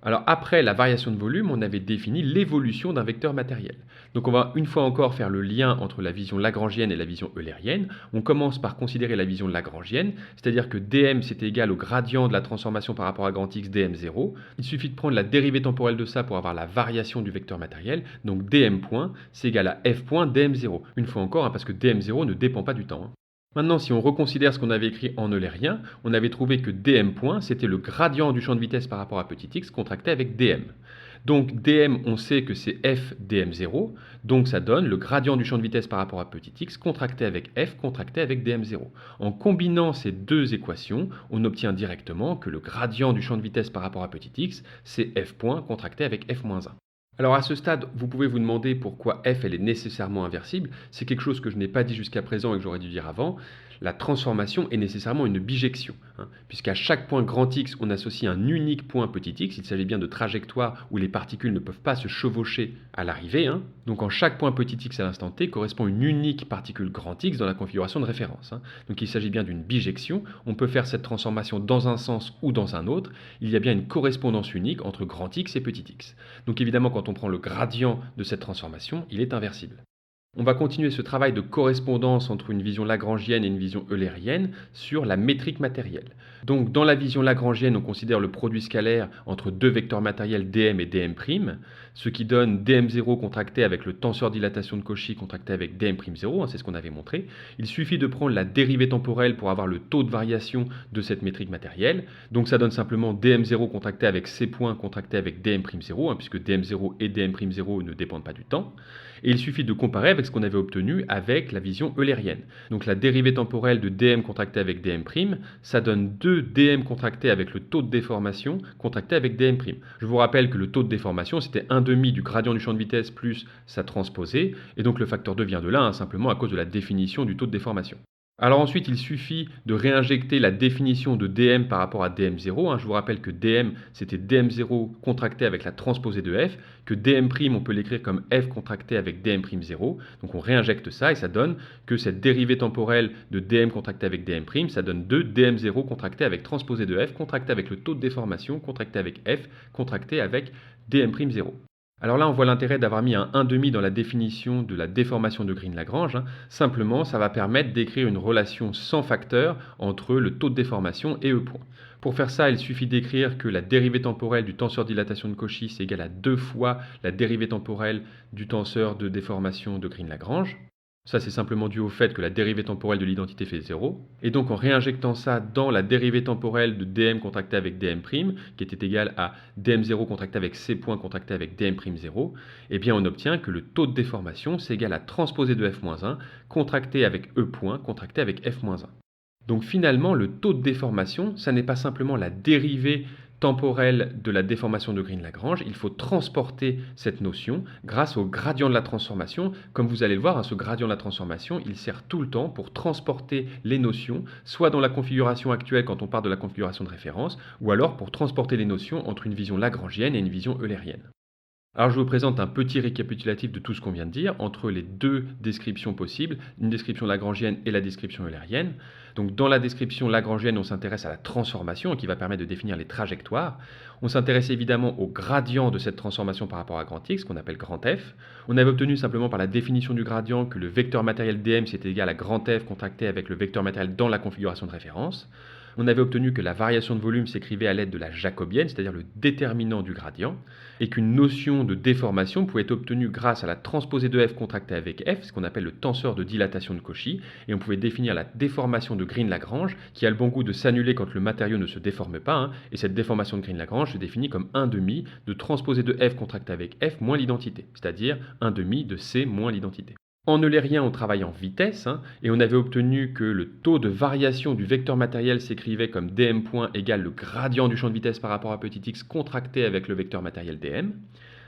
Alors après la variation de volume, on avait défini l'évolution d'un vecteur matériel. Donc on va une fois encore faire le lien entre la vision lagrangienne et la vision eulérienne. On commence par considérer la vision lagrangienne, c'est-à-dire que dm c'était égal au gradient de la transformation par rapport à grand X dm0. Il suffit de prendre la dérivée temporelle de ça pour avoir la variation du vecteur matériel. Donc dm point c'est égal à f point dm0. Une fois encore, parce que dm0 ne dépend pas du temps. Maintenant, si on reconsidère ce qu'on avait écrit en eulérien, on avait trouvé que dm point, c'était le gradient du champ de vitesse par rapport à petit x contracté avec dm. Donc dm, on sait que c'est f dm0, donc ça donne le gradient du champ de vitesse par rapport à petit x contracté avec f contracté avec dm0. En combinant ces deux équations, on obtient directement que le gradient du champ de vitesse par rapport à petit x, c'est f point contracté avec f-1. Alors à ce stade, vous pouvez vous demander pourquoi f elle est nécessairement inversible. C'est quelque chose que je n'ai pas dit jusqu'à présent et que j'aurais dû dire avant. La transformation est nécessairement une bijection, puisqu'à chaque point grand X, on associe un unique point petit x. Il s'agit bien de trajectoires où les particules ne peuvent pas se chevaucher à l'arrivée. Donc en chaque point petit x à l'instant t correspond une unique particule grand X dans la configuration de référence. Donc il s'agit bien d'une bijection. On peut faire cette transformation dans un sens ou dans un autre. Il y a bien une correspondance unique entre grand X et petit x. Donc évidemment, quand on prend le gradient de cette transformation, il est inversible. On va continuer ce travail de correspondance entre une vision lagrangienne et une vision eulérienne sur la métrique matérielle. Donc dans la vision lagrangienne, on considère le produit scalaire entre deux vecteurs matériels dm et dm', ce qui donne dm0 contracté avec le tenseur dilatation de Cauchy contracté avec dm'0, c'est ce qu'on avait montré. Il suffit de prendre la dérivée temporelle pour avoir le taux de variation de cette métrique matérielle. Donc ça donne simplement dm0 contracté avec c points contracté avec dm'0, puisque dm0 et dm'0 ne dépendent pas du temps. Et il suffit de comparer avec ce qu'on avait obtenu avec la vision eulérienne. Donc la dérivée temporelle de dm contracté avec dm', ça donne 2 dm contracté avec le taux de déformation contracté avec dm'. Je vous rappelle que le taux de déformation, c'était 1/2 du gradient du champ de vitesse plus sa transposée, et donc le facteur 2 vient de là, simplement à cause de la définition du taux de déformation. Alors ensuite, il suffit de réinjecter la définition de dm par rapport à dm0. Je vous rappelle que dm, c'était dm0 contracté avec la transposée de f, que dm', on peut l'écrire comme f contracté avec dm'0. Donc on réinjecte ça et ça donne que cette dérivée temporelle de dm contracté avec dm', ça donne 2 dm0 contracté avec transposée de f, contracté avec le taux de déformation, contracté avec f, contracté avec dm'0. Alors là, on voit l'intérêt d'avoir mis un 1/2 dans la définition de la déformation de Green-Lagrange. Simplement, ça va permettre d'écrire une relation sans facteur entre le taux de déformation et E point. Pour faire ça, il suffit d'écrire que la dérivée temporelle du tenseur de dilatation de Cauchy, c'est égal à 2 fois la dérivée temporelle du tenseur de déformation de Green-Lagrange. Ça, c'est simplement dû au fait que la dérivée temporelle de l'identité fait 0. Et donc, en réinjectant ça dans la dérivée temporelle de dm contracté avec dm', qui était égale à dm0 contracté avec c point contracté avec dm'0, eh bien, on obtient que le taux de déformation, c'est égal à transposé de f-1 contracté avec E point contracté avec f-1. Donc finalement, le taux de déformation, ça n'est pas simplement la dérivée temporelle de la déformation de Green-Lagrange, il faut transporter cette notion grâce au gradient de la transformation. Comme vous allez le voir, ce gradient de la transformation, il sert tout le temps pour transporter les notions, soit dans la configuration actuelle quand on part de la configuration de référence, ou alors pour transporter les notions entre une vision lagrangienne et une vision eulérienne. Alors je vous présente un petit récapitulatif de tout ce qu'on vient de dire entre les deux descriptions possibles, une description lagrangienne et la description eulérienne. Donc dans la description lagrangienne, on s'intéresse à la transformation qui va permettre de définir les trajectoires. On s'intéresse évidemment au gradient de cette transformation par rapport à grand X, qu'on appelle grand F. On avait obtenu simplement par la définition du gradient que le vecteur matériel dm c'était égal à grand F contracté avec le vecteur matériel dans la configuration de référence. On avait obtenu que la variation de volume s'écrivait à l'aide de la jacobienne, c'est-à-dire le déterminant du gradient, et qu'une notion de déformation pouvait être obtenue grâce à la transposée de f contractée avec f, ce qu'on appelle le tenseur de dilatation de Cauchy, et on pouvait définir la déformation de Green-Lagrange, qui a le bon goût de s'annuler quand le matériau ne se déforme pas, et cette déformation de Green-Lagrange se définit comme 1/2 de transposée de f contractée avec f moins l'identité, c'est-à-dire 1/2 de c moins l'identité. En eulérien, on travaille en vitesse, et on avait obtenu que le taux de variation du vecteur matériel s'écrivait comme dm point égale le gradient du champ de vitesse par rapport à petit x contracté avec le vecteur matériel dm,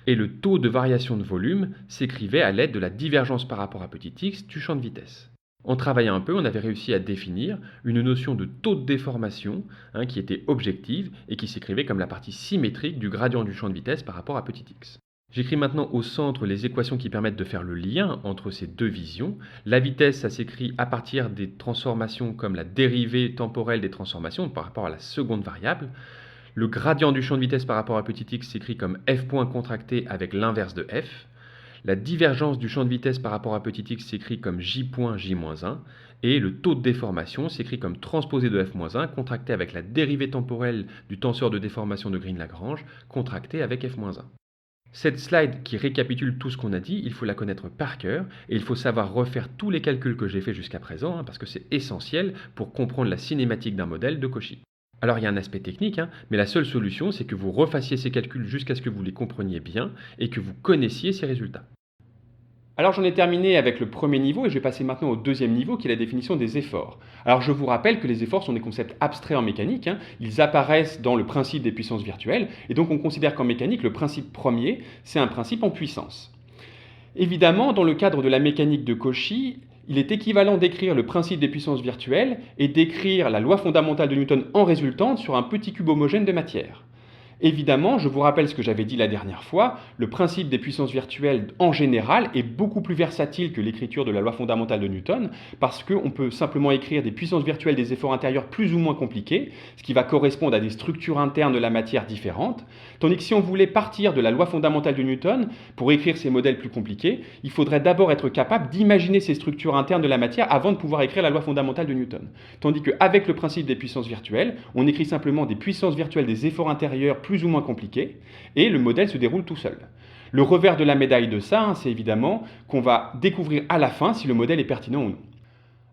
et le taux de variation de volume s'écrivait à l'aide de la divergence par rapport à petit x du champ de vitesse. En travaillant un peu, on avait réussi à définir une notion de taux de déformation qui était objective et qui s'écrivait comme la partie symétrique du gradient du champ de vitesse par rapport à petit x. J'écris maintenant au centre les équations qui permettent de faire le lien entre ces deux visions. La vitesse, ça s'écrit à partir des transformations comme la dérivée temporelle des transformations par rapport à la seconde variable. Le gradient du champ de vitesse par rapport à petit x s'écrit comme f point contracté avec l'inverse de f. La divergence du champ de vitesse par rapport à petit x s'écrit comme j point j-1. Et le taux de déformation s'écrit comme transposé de f-1 contracté avec la dérivée temporelle du tenseur de déformation de Green-Lagrange contracté avec f-1. Cette slide qui récapitule tout ce qu'on a dit, il faut la connaître par cœur et il faut savoir refaire tous les calculs que j'ai fait jusqu'à présent parce que c'est essentiel pour comprendre la cinématique d'un modèle de Cauchy. Alors il y a un aspect technique, mais la seule solution c'est que vous refassiez ces calculs jusqu'à ce que vous les compreniez bien et que vous connaissiez ces résultats. Alors j'en ai terminé avec le premier niveau et je vais passer maintenant au deuxième niveau qui est la définition des efforts. Alors je vous rappelle que les efforts sont des concepts abstraits en mécanique, ils apparaissent dans le principe des puissances virtuelles et donc on considère qu'en mécanique le principe premier c'est un principe en puissance. Évidemment dans le cadre de la mécanique de Cauchy, il est équivalent d'écrire le principe des puissances virtuelles et d'écrire la loi fondamentale de Newton en résultante sur un petit cube homogène de matière. Évidemment, je vous rappelle ce que j'avais dit la dernière fois, le principe des puissances virtuelles en général est beaucoup plus versatile que l'écriture de la loi fondamentale de Newton, parce qu'on peut simplement écrire des puissances virtuelles des efforts intérieurs plus ou moins compliqués, ce qui va correspondre à des structures internes de la matière différentes, tandis que si on voulait partir de la loi fondamentale de Newton pour écrire ces modèles plus compliqués, il faudrait d'abord être capable d'imaginer ces structures internes de la matière avant de pouvoir écrire la loi fondamentale de Newton. Tandis qu'avec le principe des puissances virtuelles, on écrit simplement des puissances virtuelles des efforts intérieurs plus ou moins compliqué, et le modèle se déroule tout seul. Le revers de la médaille de ça, c'est évidemment qu'on va découvrir à la fin si le modèle est pertinent ou non.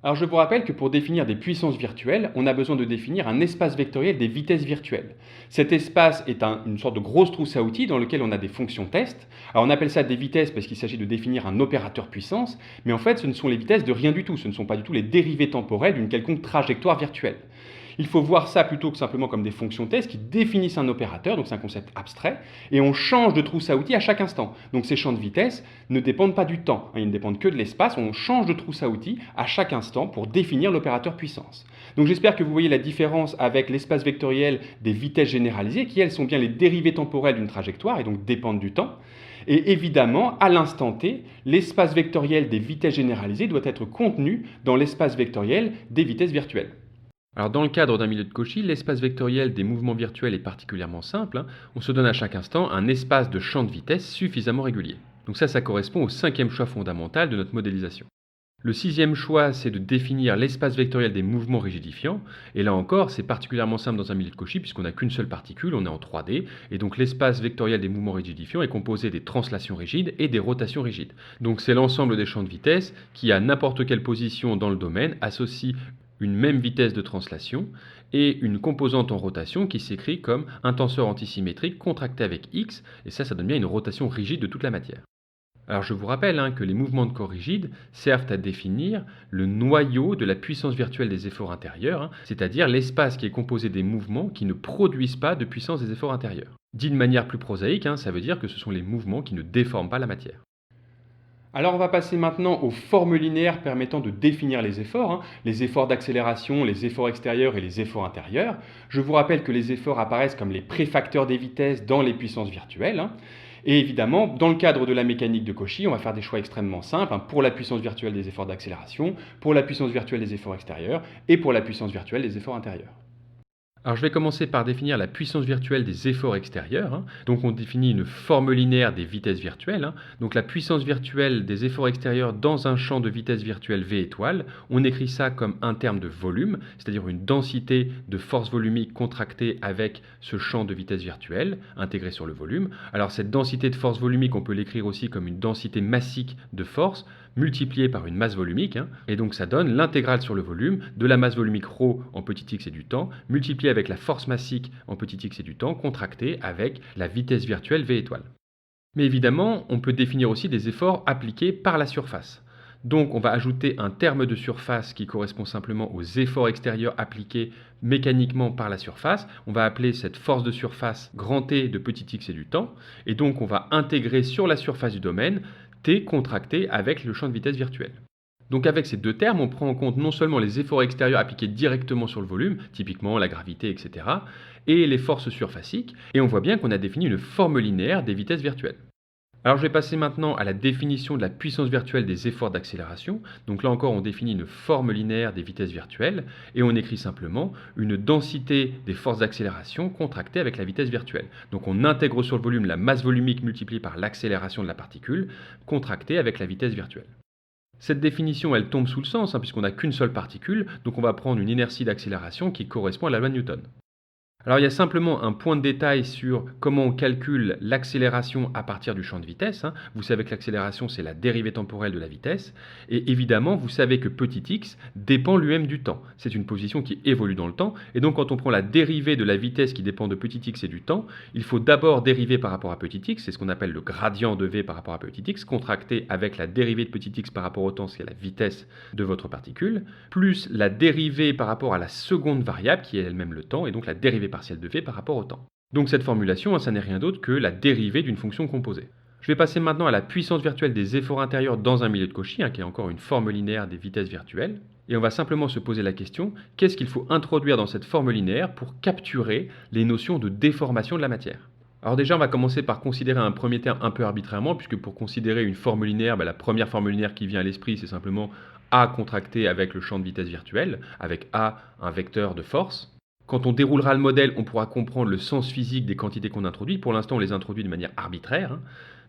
Alors je vous rappelle que pour définir des puissances virtuelles, on a besoin de définir un espace vectoriel des vitesses virtuelles. Cet espace est une sorte de grosse trousse à outils dans lequel on a des fonctions test. Alors on appelle ça des vitesses parce qu'il s'agit de définir un opérateur puissance, mais en fait ce ne sont les vitesses de rien du tout, ce ne sont pas du tout les dérivées temporelles d'une quelconque trajectoire virtuelle. Il faut voir ça plutôt que simplement comme des fonctions test qui définissent un opérateur, donc c'est un concept abstrait, et on change de trousse à outils à chaque instant. Donc ces champs de vitesse ne dépendent pas du temps, ils ne dépendent que de l'espace, on change de trousse à outils à chaque instant pour définir l'opérateur puissance. Donc j'espère que vous voyez la différence avec l'espace vectoriel des vitesses généralisées, qui elles sont bien les dérivées temporelles d'une trajectoire et donc dépendent du temps. Et évidemment, à l'instant t, l'espace vectoriel des vitesses généralisées doit être contenu dans l'espace vectoriel des vitesses virtuelles. Alors dans le cadre d'un milieu de Cauchy, l'espace vectoriel des mouvements virtuels est particulièrement simple. On se donne à chaque instant un espace de champ de vitesse suffisamment régulier. Donc ça correspond au cinquième choix fondamental de notre modélisation. Le sixième choix, c'est de définir l'espace vectoriel des mouvements rigidifiants. Et là encore, c'est particulièrement simple dans un milieu de Cauchy puisqu'on n'a qu'une seule particule, on est en 3D. Et donc l'espace vectoriel des mouvements rigidifiants est composé des translations rigides et des rotations rigides. Donc c'est l'ensemble des champs de vitesse qui, à n'importe quelle position dans le domaine, associe une même vitesse de translation et une composante en rotation qui s'écrit comme un tenseur antisymétrique contracté avec x, et ça donne bien une rotation rigide de toute la matière. Alors je vous rappelle que les mouvements de corps rigides servent à définir le noyau de la puissance virtuelle des efforts intérieurs, c'est-à-dire l'espace qui est composé des mouvements qui ne produisent pas de puissance des efforts intérieurs. Dit de manière plus prosaïque, ça veut dire que ce sont les mouvements qui ne déforment pas la matière. Alors on va passer maintenant aux formes linéaires permettant de définir les efforts d'accélération, les efforts extérieurs et les efforts intérieurs. Je vous rappelle que les efforts apparaissent comme les préfacteurs des vitesses dans les puissances virtuelles. Et évidemment, dans le cadre de la mécanique de Cauchy, on va faire des choix extrêmement simples pour la puissance virtuelle des efforts d'accélération, pour la puissance virtuelle des efforts extérieurs et pour la puissance virtuelle des efforts intérieurs. Alors je vais commencer par définir la puissance virtuelle des efforts extérieurs. Donc on définit une forme linéaire des vitesses virtuelles. Donc la puissance virtuelle des efforts extérieurs dans un champ de vitesse virtuelle V étoile, on écrit ça comme un terme de volume, c'est-à-dire une densité de force volumique contractée avec ce champ de vitesse virtuelle intégré sur le volume. Alors cette densité de force volumique, on peut l'écrire aussi comme une densité massique de force multipliée par une masse volumique, et donc ça donne l'intégrale sur le volume de la masse volumique ρ en petit x et du temps, multipliée avec la force massique en petit x et du temps, contractée avec la vitesse virtuelle V étoile. Mais évidemment, on peut définir aussi des efforts appliqués par la surface. Donc on va ajouter un terme de surface qui correspond simplement aux efforts extérieurs appliqués mécaniquement par la surface. On va appeler cette force de surface grand T de petit x et du temps. Et donc on va intégrer sur la surface du domaine T contracté avec le champ de vitesse virtuelle. Donc avec ces deux termes, on prend en compte non seulement les efforts extérieurs appliqués directement sur le volume, typiquement la gravité, etc., et les forces surfaciques, et on voit bien qu'on a défini une forme linéaire des vitesses virtuelles. Alors je vais passer maintenant à la définition de la puissance virtuelle des efforts d'accélération. Donc là encore, on définit une forme linéaire des vitesses virtuelles, et on écrit simplement une densité des forces d'accélération contractée avec la vitesse virtuelle. Donc on intègre sur le volume la masse volumique multipliée par l'accélération de la particule, contractée avec la vitesse virtuelle. Cette définition, elle tombe sous le sens, puisqu'on n'a qu'une seule particule, donc on va prendre une inertie d'accélération qui correspond à la loi de Newton. Alors il y a simplement un point de détail sur comment on calcule l'accélération à partir du champ de vitesse. Vous savez que l'accélération, c'est la dérivée temporelle de la vitesse. Et évidemment, vous savez que petit x dépend lui-même du temps. C'est une position qui évolue dans le temps. Et donc quand on prend la dérivée de la vitesse qui dépend de petit x et du temps, il faut d'abord dériver par rapport à petit x. C'est ce qu'on appelle le gradient de v par rapport à petit x, contracté avec la dérivée de petit x par rapport au temps, c'est la vitesse de votre particule, plus la dérivée par rapport à la seconde variable, qui est elle-même le temps, et donc la dérivée partielle de v par rapport au temps. Donc cette formulation, ça n'est rien d'autre que la dérivée d'une fonction composée. Je vais passer maintenant à la puissance virtuelle des efforts intérieurs dans un milieu de Cauchy, qui est encore une forme linéaire des vitesses virtuelles. Et on va simplement se poser la question, qu'est-ce qu'il faut introduire dans cette forme linéaire pour capturer les notions de déformation de la matière ? Alors déjà, on va commencer par considérer un premier terme un peu arbitrairement, puisque pour considérer une forme linéaire, la première forme linéaire qui vient à l'esprit, c'est simplement A contracté avec le champ de vitesse virtuelle, avec A, un vecteur de force. Quand on déroulera le modèle, on pourra comprendre le sens physique des quantités qu'on introduit. Pour l'instant, on les introduit de manière arbitraire.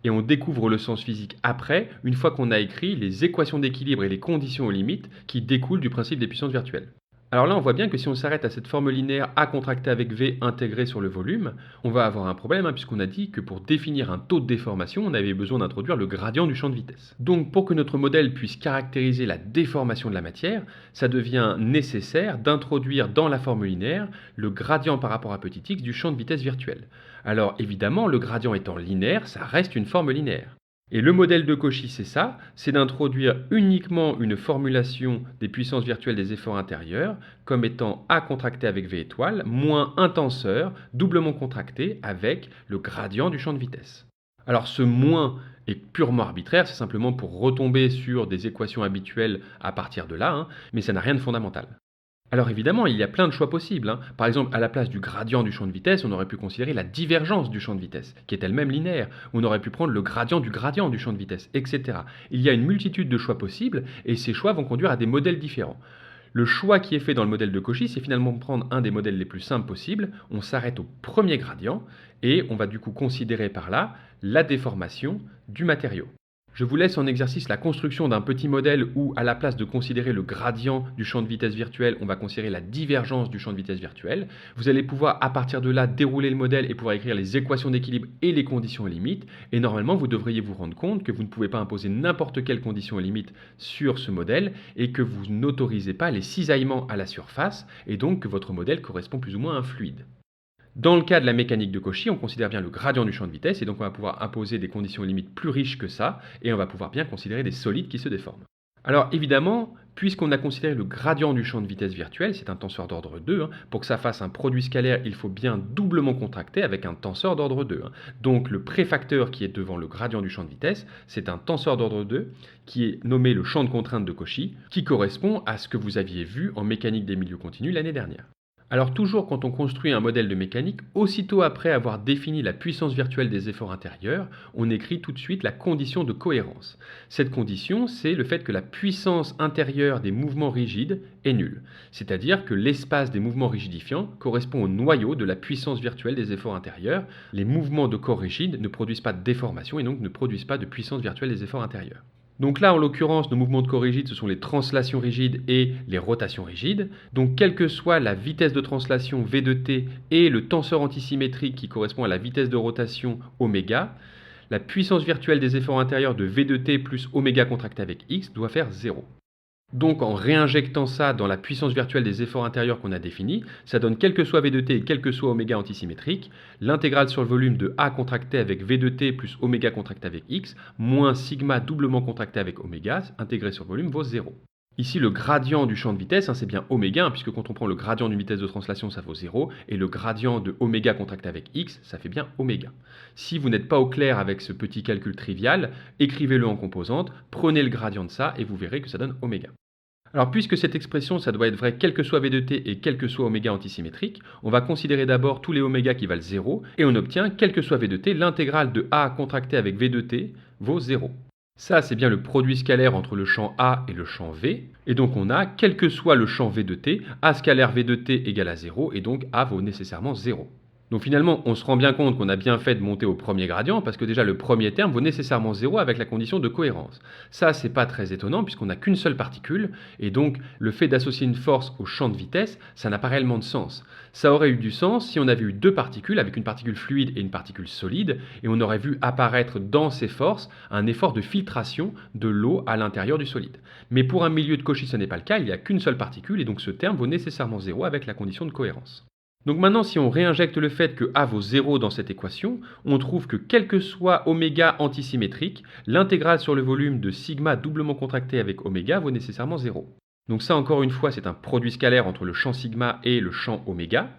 Et on découvre le sens physique après, une fois qu'on a écrit les équations d'équilibre et les conditions aux limites qui découlent du principe des puissances virtuelles. Alors là, on voit bien que si on s'arrête à cette forme linéaire A contractée avec V intégrée sur le volume, on va avoir un problème, puisqu'on a dit que pour définir un taux de déformation, on avait besoin d'introduire le gradient du champ de vitesse. Donc pour que notre modèle puisse caractériser la déformation de la matière, ça devient nécessaire d'introduire dans la forme linéaire le gradient par rapport à petit x du champ de vitesse virtuelle. Alors évidemment, le gradient étant linéaire, ça reste une forme linéaire. Et le modèle de Cauchy, c'est ça, c'est d'introduire uniquement une formulation des puissances virtuelles des efforts intérieurs comme étant A contracté avec V étoile, moins un tenseur doublement contracté avec le gradient du champ de vitesse. Alors ce moins est purement arbitraire, c'est simplement pour retomber sur des équations habituelles à partir de là, mais ça n'a rien de fondamental. Alors évidemment, il y a plein de choix possibles. Par exemple, à la place du gradient du champ de vitesse, on aurait pu considérer la divergence du champ de vitesse, qui est elle-même linéaire. On aurait pu prendre le gradient du champ de vitesse, etc. Il y a une multitude de choix possibles, et ces choix vont conduire à des modèles différents. Le choix qui est fait dans le modèle de Cauchy, c'est finalement prendre un des modèles les plus simples possibles. On s'arrête au premier gradient, et on va du coup considérer par là la déformation du matériau. Je vous laisse en exercice la construction d'un petit modèle où, à la place de considérer le gradient du champ de vitesse virtuel, on va considérer la divergence du champ de vitesse virtuel. Vous allez pouvoir, à partir de là, dérouler le modèle et pouvoir écrire les équations d'équilibre et les conditions limites. Et normalement, vous devriez vous rendre compte que vous ne pouvez pas imposer n'importe quelle condition limite sur ce modèle et que vous n'autorisez pas les cisaillements à la surface et donc que votre modèle correspond plus ou moins à un fluide. Dans le cas de la mécanique de Cauchy, on considère bien le gradient du champ de vitesse et donc on va pouvoir imposer des conditions limites plus riches que ça et on va pouvoir bien considérer des solides qui se déforment. Alors évidemment, puisqu'on a considéré le gradient du champ de vitesse virtuel, c'est un tenseur d'ordre 2, pour que ça fasse un produit scalaire, il faut bien doublement contracter avec un tenseur d'ordre 2. Donc le préfacteur qui est devant le gradient du champ de vitesse, c'est un tenseur d'ordre 2 qui est nommé le champ de contrainte de Cauchy, qui correspond à ce que vous aviez vu en mécanique des milieux continus l'année dernière. Alors toujours quand on construit un modèle de mécanique, aussitôt après avoir défini la puissance virtuelle des efforts intérieurs, on écrit tout de suite la condition de cohérence. Cette condition, c'est le fait que la puissance intérieure des mouvements rigides est nulle. C'est-à-dire que l'espace des mouvements rigidifiants correspond au noyau de la puissance virtuelle des efforts intérieurs. Les mouvements de corps rigides ne produisent pas de déformation et donc ne produisent pas de puissance virtuelle des efforts intérieurs. Donc là, en l'occurrence, nos mouvements de corps rigides, ce sont les translations rigides et les rotations rigides. Donc, quelle que soit la vitesse de translation V de t et le tenseur antisymétrique qui correspond à la vitesse de rotation oméga, la puissance virtuelle des efforts intérieurs de V de t plus oméga contracté avec x doit faire 0. Donc en réinjectant ça dans la puissance virtuelle des efforts intérieurs qu'on a définis, ça donne quel que soit V de t et quel que soit oméga antisymétrique, l'intégrale sur le volume de A contracté avec V de t plus oméga contracté avec x, moins sigma doublement contracté avec oméga, intégré sur le volume, vaut 0. Ici, le gradient du champ de vitesse, c'est bien oméga, puisque quand on prend le gradient d'une vitesse de translation, ça vaut 0, et le gradient de oméga contracté avec x, ça fait bien oméga. Si vous n'êtes pas au clair avec ce petit calcul trivial, écrivez-le en composantes, prenez le gradient de ça, et vous verrez que ça donne oméga. Alors puisque cette expression, ça doit être vrai quel que soit V de t et quel que soit oméga antisymétrique, on va considérer d'abord tous les oméga qui valent 0, et on obtient, quel que soit V de t, l'intégrale de A contracté avec V de t vaut 0. Ça, c'est bien le produit scalaire entre le champ A et le champ V, et donc on a, quel que soit le champ V de t, A scalaire V de t égale à 0, et donc A vaut nécessairement 0. Donc finalement, on se rend bien compte qu'on a bien fait de monter au premier gradient, parce que déjà le premier terme vaut nécessairement 0 avec la condition de cohérence. Ça, c'est pas très étonnant, puisqu'on n'a qu'une seule particule, et donc le fait d'associer une force au champ de vitesse, ça n'a pas réellement de sens. Ça aurait eu du sens si on avait eu deux particules, avec une particule fluide et une particule solide, et on aurait vu apparaître dans ces forces un effort de filtration de l'eau à l'intérieur du solide. Mais pour un milieu de Cauchy, ce n'est pas le cas, il n'y a qu'une seule particule, et donc ce terme vaut nécessairement 0 avec la condition de cohérence. Donc maintenant, si on réinjecte le fait que A vaut 0 dans cette équation, on trouve que quel que soit oméga antisymétrique, l'intégrale sur le volume de sigma doublement contracté avec oméga vaut nécessairement 0. Donc ça, encore une fois, c'est un produit scalaire entre le champ sigma et le champ oméga.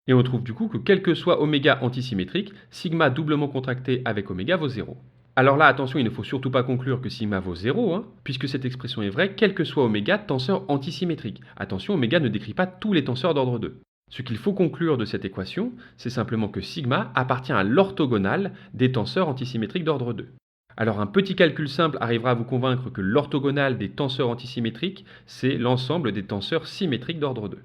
Et on trouve du coup que quel que soit oméga antisymétrique, sigma doublement contracté avec oméga vaut 0. Alors là, attention, il ne faut surtout pas conclure que sigma vaut 0, puisque cette expression est vraie, quel que soit oméga, tenseur antisymétrique. Attention, oméga ne décrit pas tous les tenseurs d'ordre 2. Ce qu'il faut conclure de cette équation, c'est simplement que sigma appartient à l'orthogonale des tenseurs antisymétriques d'ordre 2. Alors un petit calcul simple arrivera à vous convaincre que l'orthogonale des tenseurs antisymétriques, c'est l'ensemble des tenseurs symétriques d'ordre 2.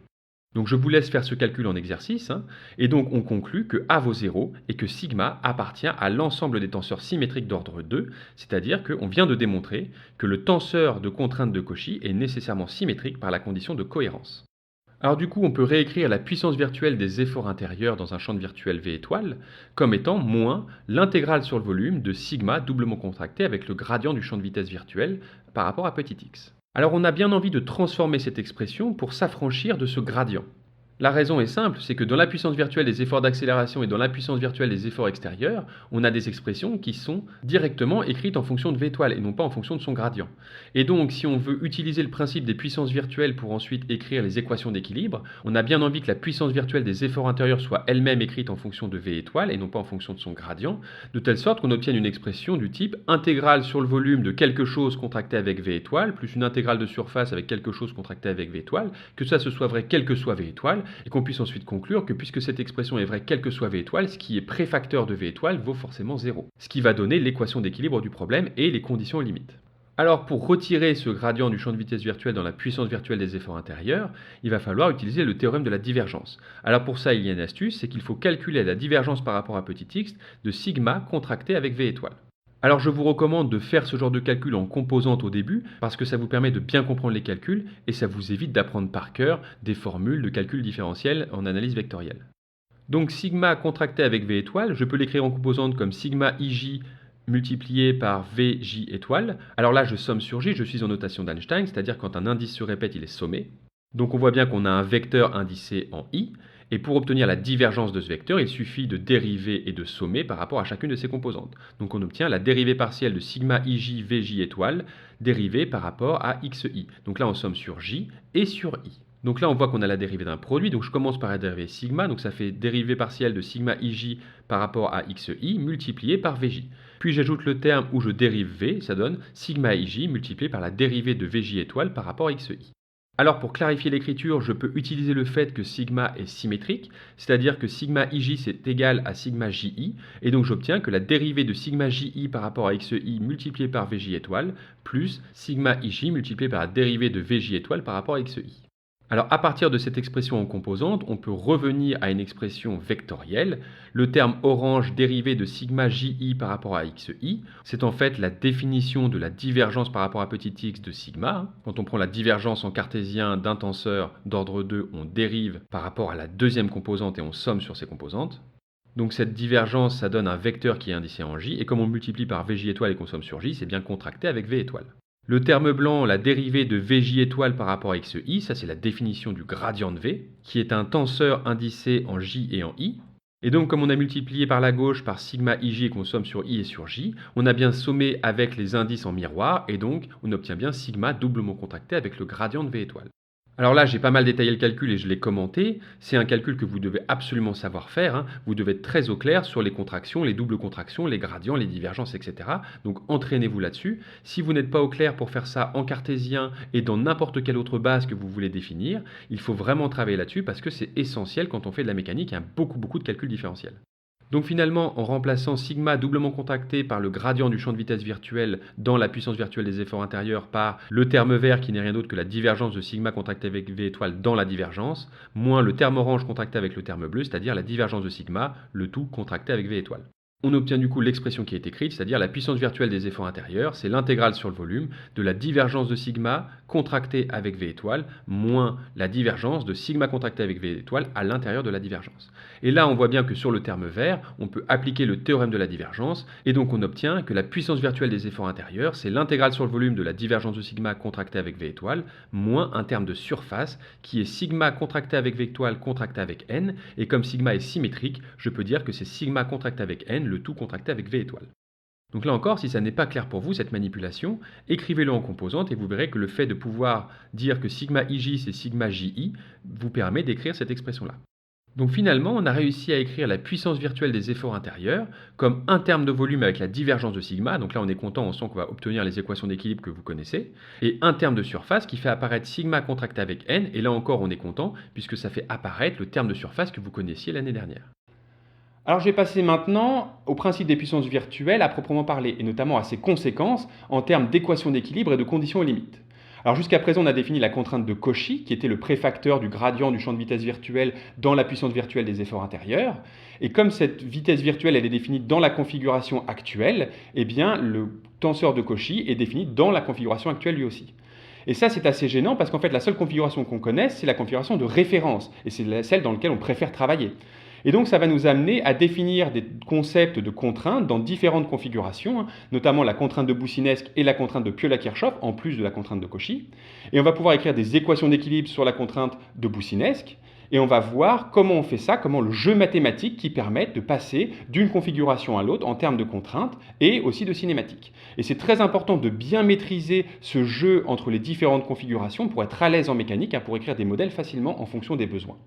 Donc je vous laisse faire ce calcul en exercice, et donc on conclut que A vaut 0 et que sigma appartient à l'ensemble des tenseurs symétriques d'ordre 2, c'est-à-dire qu'on vient de démontrer que le tenseur de contrainte de Cauchy est nécessairement symétrique par la condition de cohérence. Alors du coup, on peut réécrire la puissance virtuelle des efforts intérieurs dans un champ de virtuel V étoile comme étant moins l'intégrale sur le volume de sigma doublement contracté avec le gradient du champ de vitesse virtuel par rapport à petit x. Alors on a bien envie de transformer cette expression pour s'affranchir de ce gradient. La raison est simple, c'est que dans la puissance virtuelle des efforts d'accélération et dans la puissance virtuelle des efforts extérieurs, on a des expressions qui sont directement écrites en fonction de V étoile et non pas en fonction de son gradient. Et donc, si on veut utiliser le principe des puissances virtuelles pour ensuite écrire les équations d'équilibre, on a bien envie que la puissance virtuelle des efforts intérieurs soit elle-même écrite en fonction de V étoile et non pas en fonction de son gradient, de telle sorte qu'on obtienne une expression du type intégrale sur le volume de quelque chose contracté avec V étoile, plus une intégrale de surface avec quelque chose contracté avec V étoile, que ça ce soit vrai quel que soit V étoile, et qu'on puisse ensuite conclure que puisque cette expression est vraie quel que soit V étoile, ce qui est préfacteur de V étoile vaut forcément 0, ce qui va donner l'équation d'équilibre du problème et les conditions limites. Alors pour retirer ce gradient du champ de vitesse virtuel dans la puissance virtuelle des efforts intérieurs, il va falloir utiliser le théorème de la divergence. Alors pour ça, il y a une astuce, c'est qu'il faut calculer la divergence par rapport à petit x de sigma contracté avec V étoile. Alors je vous recommande de faire ce genre de calcul en composante au début parce que ça vous permet de bien comprendre les calculs et ça vous évite d'apprendre par cœur des formules de calcul différentiel en analyse vectorielle. Donc sigma contracté avec V étoile, je peux l'écrire en composante comme sigma ij multiplié par Vj étoile. Alors là je somme sur j, je suis en notation d'Einstein, c'est-à-dire quand un indice se répète il est sommé. Donc on voit bien qu'on a un vecteur indicé en i. Et pour obtenir la divergence de ce vecteur, il suffit de dériver et de sommer par rapport à chacune de ses composantes. Donc on obtient la dérivée partielle de sigma ij vj étoile dérivée par rapport à xi. Donc là on somme sur j et sur i. Donc là on voit qu'on a la dérivée d'un produit, donc je commence par la dérivée sigma, donc ça fait dérivée partielle de sigma ij par rapport à xi multiplié par vj. Puis j'ajoute le terme où je dérive v, ça donne sigma ij multiplié par la dérivée de vj étoile par rapport à xi. Alors pour clarifier l'écriture, je peux utiliser le fait que sigma est symétrique, c'est-à-dire que sigma ij c'est égal à sigma ji, et donc j'obtiens que la dérivée de sigma ji par rapport à xi multiplié par vj étoile plus sigma ij multiplié par la dérivée de vj étoile par rapport à xi. Alors à partir de cette expression en composante, on peut revenir à une expression vectorielle. Le terme orange dérivé de sigma ji par rapport à xi, c'est en fait la définition de la divergence par rapport à petit x de sigma. Quand on prend la divergence en cartésien d'un tenseur d'ordre 2, on dérive par rapport à la deuxième composante et on somme sur ces composantes. Donc cette divergence, ça donne un vecteur qui est indicé en j, et comme on multiplie par vj étoile et qu'on somme sur j, c'est bien contracté avec v étoile. Le terme blanc, la dérivée de vj étoile par rapport à xi, ça c'est la définition du gradient de v, qui est un tenseur indicé en j et en i. Et donc comme on a multiplié par la gauche par sigma ij et qu'on somme sur i et sur j, on a bien sommé avec les indices en miroir, et donc on obtient bien sigma doublement contracté avec le gradient de v étoile. Alors là, j'ai pas mal détaillé le calcul et je l'ai commenté. C'est un calcul que vous devez absolument savoir faire. Vous devez être très au clair sur les contractions, les doubles contractions, les gradients, les divergences, etc. Donc entraînez-vous là-dessus. Si vous n'êtes pas au clair pour faire ça en cartésien et dans n'importe quelle autre base que vous voulez définir, il faut vraiment travailler là-dessus parce que c'est essentiel quand on fait de la mécanique. Il y a beaucoup de calculs différentiels. Donc finalement, en remplaçant sigma doublement contracté par le gradient du champ de vitesse virtuel dans la puissance virtuelle des efforts intérieurs par le terme vert qui n'est rien d'autre que la divergence de sigma contracté avec v étoile dans la divergence, moins le terme orange contracté avec le terme bleu, c'est-à-dire la divergence de sigma, le tout contracté avec v étoile. On obtient du coup l'expression qui est écrite, c'est-à-dire la puissance virtuelle des efforts intérieurs, c'est l'intégrale sur le volume de la divergence de sigma contractée avec v étoile, moins la divergence de sigma contractée avec v étoile à l'intérieur de la divergence. Et là, on voit bien que sur le terme vert, on peut appliquer le théorème de la divergence, et donc on obtient que la puissance virtuelle des efforts intérieurs, c'est l'intégrale sur le volume de la divergence de sigma contractée avec v étoile, moins un terme de surface, qui est sigma contracté avec v étoile contracté avec n, et comme sigma est symétrique, je peux dire que c'est sigma contracté avec n, le tout contracté avec v étoile. Donc là encore, si ça n'est pas clair pour vous, cette manipulation, écrivez-le en composante et vous verrez que le fait de pouvoir dire que sigma ij c'est sigma ji vous permet d'écrire cette expression-là. Donc finalement, on a réussi à écrire la puissance virtuelle des efforts intérieurs comme un terme de volume avec la divergence de sigma, donc là on est content, on sent qu'on va obtenir les équations d'équilibre que vous connaissez, et un terme de surface qui fait apparaître sigma contracté avec n, et là encore on est content puisque ça fait apparaître le terme de surface que vous connaissiez l'année dernière. Alors je vais passer maintenant au principe des puissances virtuelles à proprement parler, et notamment à ses conséquences en termes d'équations d'équilibre et de conditions aux limites. Alors jusqu'à présent, on a défini la contrainte de Cauchy, qui était le préfacteur du gradient du champ de vitesse virtuelle dans la puissance virtuelle des efforts intérieurs. Et comme cette vitesse virtuelle elle est définie dans la configuration actuelle, eh bien le tenseur de Cauchy est défini dans la configuration actuelle lui aussi. Et ça, c'est assez gênant parce qu'en fait, la seule configuration qu'on connaisse, c'est la configuration de référence, et c'est celle dans laquelle on préfère travailler. Et donc ça va nous amener à définir des concepts de contraintes dans différentes configurations, notamment la contrainte de Boussinesq et la contrainte de Piola-Kirchhoff, en plus de la contrainte de Cauchy. Et on va pouvoir écrire des équations d'équilibre sur la contrainte de Boussinesq, et on va voir comment on fait ça, comment le jeu mathématique qui permet de passer d'une configuration à l'autre en termes de contraintes et aussi de cinématique. Et c'est très important de bien maîtriser ce jeu entre les différentes configurations pour être à l'aise en mécanique, pour écrire des modèles facilement en fonction des besoins.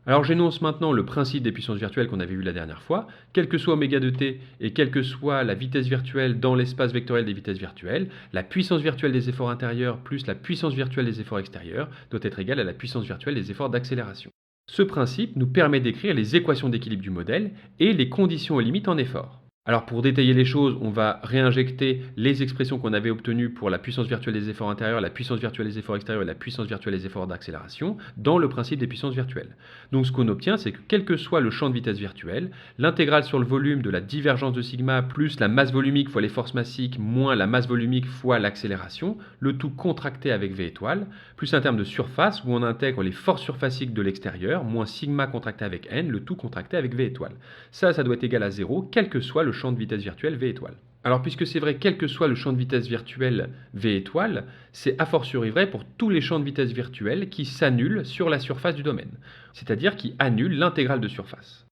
Alors j'énonce maintenant le principe des puissances virtuelles qu'on avait vu la dernière fois. Quel que soit oméga de t et quelle que soit la vitesse virtuelle dans l'espace vectoriel des vitesses virtuelles, la puissance virtuelle des efforts intérieurs plus la puissance virtuelle des efforts extérieurs doit être égale à la puissance virtuelle des efforts d'accélération. Ce principe nous permet d'écrire les équations d'équilibre du modèle et les conditions aux limites en effort. Alors pour détailler les choses, on va réinjecter les expressions qu'on avait obtenues pour la puissance virtuelle des efforts intérieurs, la puissance virtuelle des efforts extérieurs et la puissance virtuelle des efforts d'accélération dans le principe des puissances virtuelles. Donc ce qu'on obtient, c'est que quel que soit le champ de vitesse virtuelle, l'intégrale sur le volume de la divergence de sigma plus la masse volumique fois les forces massiques moins la masse volumique fois l'accélération, le tout contracté avec v étoile, plus un terme de surface où on intègre les forces surfaciques de l'extérieur moins sigma contracté avec n, le tout contracté avec v étoile. Ça doit être égal à 0, quel que soit le champ de vitesse virtuelle v étoile. Alors puisque c'est vrai quel que soit le champ de vitesse virtuelle v étoile, c'est a fortiori vrai pour tous les champs de vitesse virtuelle qui s'annulent sur la surface du domaine, c'est-à-dire qui annulent l'intégrale de surface.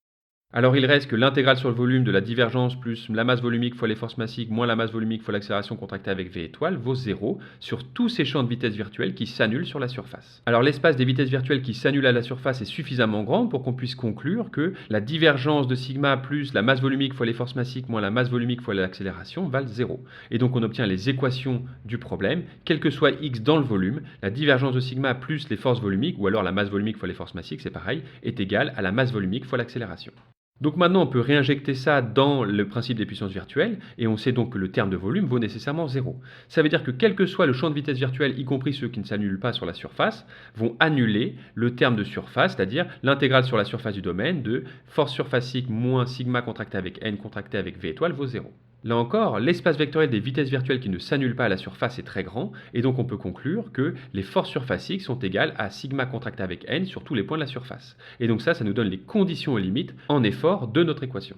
Alors il reste que l'intégrale sur le volume de la divergence plus la masse volumique fois les forces massiques moins la masse volumique fois l'accélération contractée avec V étoile vaut 0 sur tous ces champs de vitesse virtuelle qui s'annulent sur la surface. Alors l'espace des vitesses virtuelles qui s'annulent à la surface est suffisamment grand pour qu'on puisse conclure que la divergence de sigma plus la masse volumique fois les forces massiques moins la masse volumique fois l'accélération valent 0. Et donc on obtient les équations du problème, quel que soit x dans le volume, la divergence de sigma plus les forces volumiques, ou alors la masse volumique fois les forces massiques, c'est pareil, est égale à la masse volumique fois l'accélération. Donc maintenant, on peut réinjecter ça dans le principe des puissances virtuelles, et on sait donc que le terme de volume vaut nécessairement 0. Ça veut dire que quel que soit le champ de vitesse virtuelle, y compris ceux qui ne s'annulent pas sur la surface, vont annuler le terme de surface, c'est-à-dire l'intégrale sur la surface du domaine de force surfacique moins sigma contracté avec n contracté avec v étoile vaut 0. Là encore, l'espace vectoriel des vitesses virtuelles qui ne s'annulent pas à la surface est très grand, et donc on peut conclure que les forces surfaciques sont égales à sigma contracté avec n sur tous les points de la surface. Et donc ça nous donne les conditions aux limites en effort de notre équation.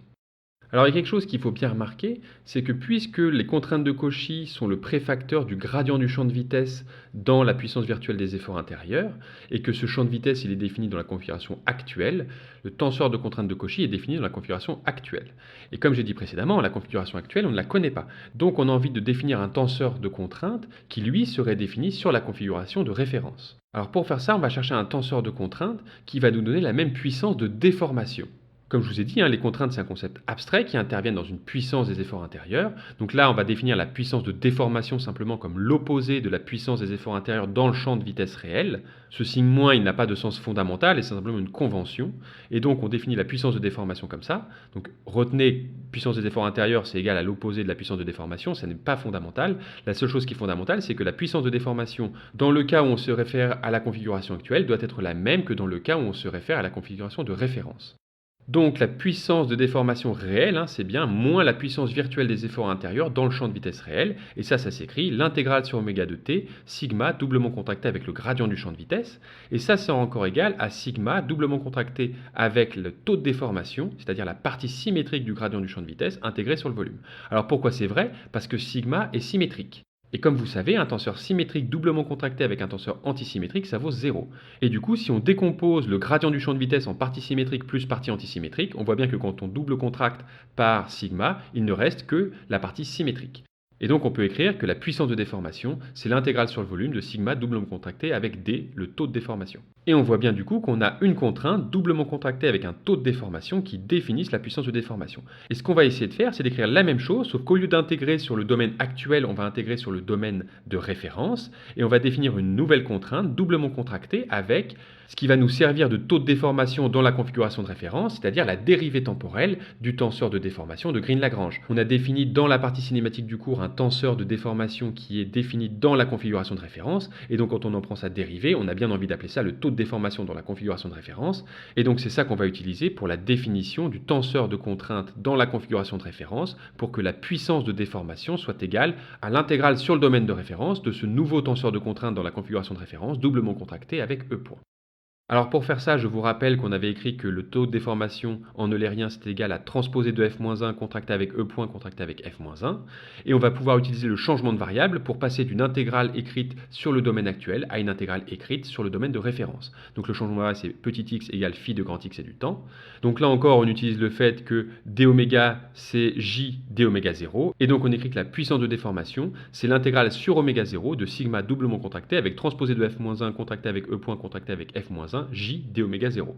Alors il y a quelque chose qu'il faut bien remarquer, c'est que puisque les contraintes de Cauchy sont le préfacteur du gradient du champ de vitesse dans la puissance virtuelle des efforts intérieurs, et que ce champ de vitesse il est défini dans la configuration actuelle, le tenseur de contraintes de Cauchy est défini dans la configuration actuelle. Et comme j'ai dit précédemment, la configuration actuelle on ne la connaît pas. Donc on a envie de définir un tenseur de contraintes qui lui serait défini sur la configuration de référence. Alors pour faire ça, on va chercher un tenseur de contraintes qui va nous donner la même puissance de déformation. Comme je vous ai dit, les contraintes, c'est un concept abstrait qui intervient dans une puissance des efforts intérieurs. Donc là, on va définir la puissance de déformation simplement comme l'opposé de la puissance des efforts intérieurs dans le champ de vitesse réel. Ce signe moins, il n'a pas de sens fondamental et c'est simplement une convention. Et donc, on définit la puissance de déformation comme ça. Donc, retenez, puissance des efforts intérieurs, c'est égal à l'opposé de la puissance de déformation. Ça n'est pas fondamental. La seule chose qui est fondamentale, c'est que la puissance de déformation, dans le cas où on se réfère à la configuration actuelle, doit être la même que dans le cas où on se réfère à la configuration de référence. Donc la puissance de déformation réelle, c'est bien moins la puissance virtuelle des efforts intérieurs dans le champ de vitesse réel. Et ça s'écrit l'intégrale sur oméga de t, sigma doublement contracté avec le gradient du champ de vitesse. Et ça, c'est encore égal à sigma doublement contracté avec le taux de déformation, c'est-à-dire la partie symétrique du gradient du champ de vitesse intégré sur le volume. Alors pourquoi c'est vrai? Parce que sigma est symétrique. Et comme vous savez, un tenseur symétrique doublement contracté avec un tenseur antisymétrique, ça vaut 0. Et du coup, si on décompose le gradient du champ de vitesse en partie symétrique plus partie antisymétrique, on voit bien que quand on double contracte par sigma, il ne reste que la partie symétrique. Et donc on peut écrire que la puissance de déformation, c'est l'intégrale sur le volume de sigma doublement contracté avec d, le taux de déformation. Et on voit bien du coup qu'on a une contrainte doublement contractée avec un taux de déformation qui définissent la puissance de déformation. Et ce qu'on va essayer de faire, c'est d'écrire la même chose, sauf qu'au lieu d'intégrer sur le domaine actuel, on va intégrer sur le domaine de référence, et on va définir une nouvelle contrainte doublement contractée avec ce qui va nous servir de taux de déformation dans la configuration de référence, c'est-à-dire la dérivée temporelle du tenseur de déformation de Green-Lagrange. On a défini dans la partie cinématique du cours un tenseur de déformation qui est défini dans la configuration de référence, et donc quand on en prend sa dérivée, on a bien envie d'appeler ça le taux de déformation dans la configuration de référence, et donc c'est ça qu'on va utiliser pour la définition du tenseur de contrainte dans la configuration de référence pour que la puissance de déformation soit égale à l'intégrale sur le domaine de référence de ce nouveau tenseur de contrainte dans la configuration de référence doublement contracté avec E point. Alors pour faire ça, je vous rappelle qu'on avait écrit que le taux de déformation en eulérien c'était égal à transposé de f-1 contracté avec E point contracté avec f-1, et on va pouvoir utiliser le changement de variable pour passer d'une intégrale écrite sur le domaine actuel à une intégrale écrite sur le domaine de référence. Donc le changement de variable c'est petit x égale phi de grand x et du temps. Donc là encore on utilise le fait que d oméga c'est j d oméga 0, et donc on écrit que la puissance de déformation c'est l'intégrale sur oméga 0 de sigma doublement contracté avec transposé de f-1 contracté avec E point contracté avec f-1 j d oméga 0.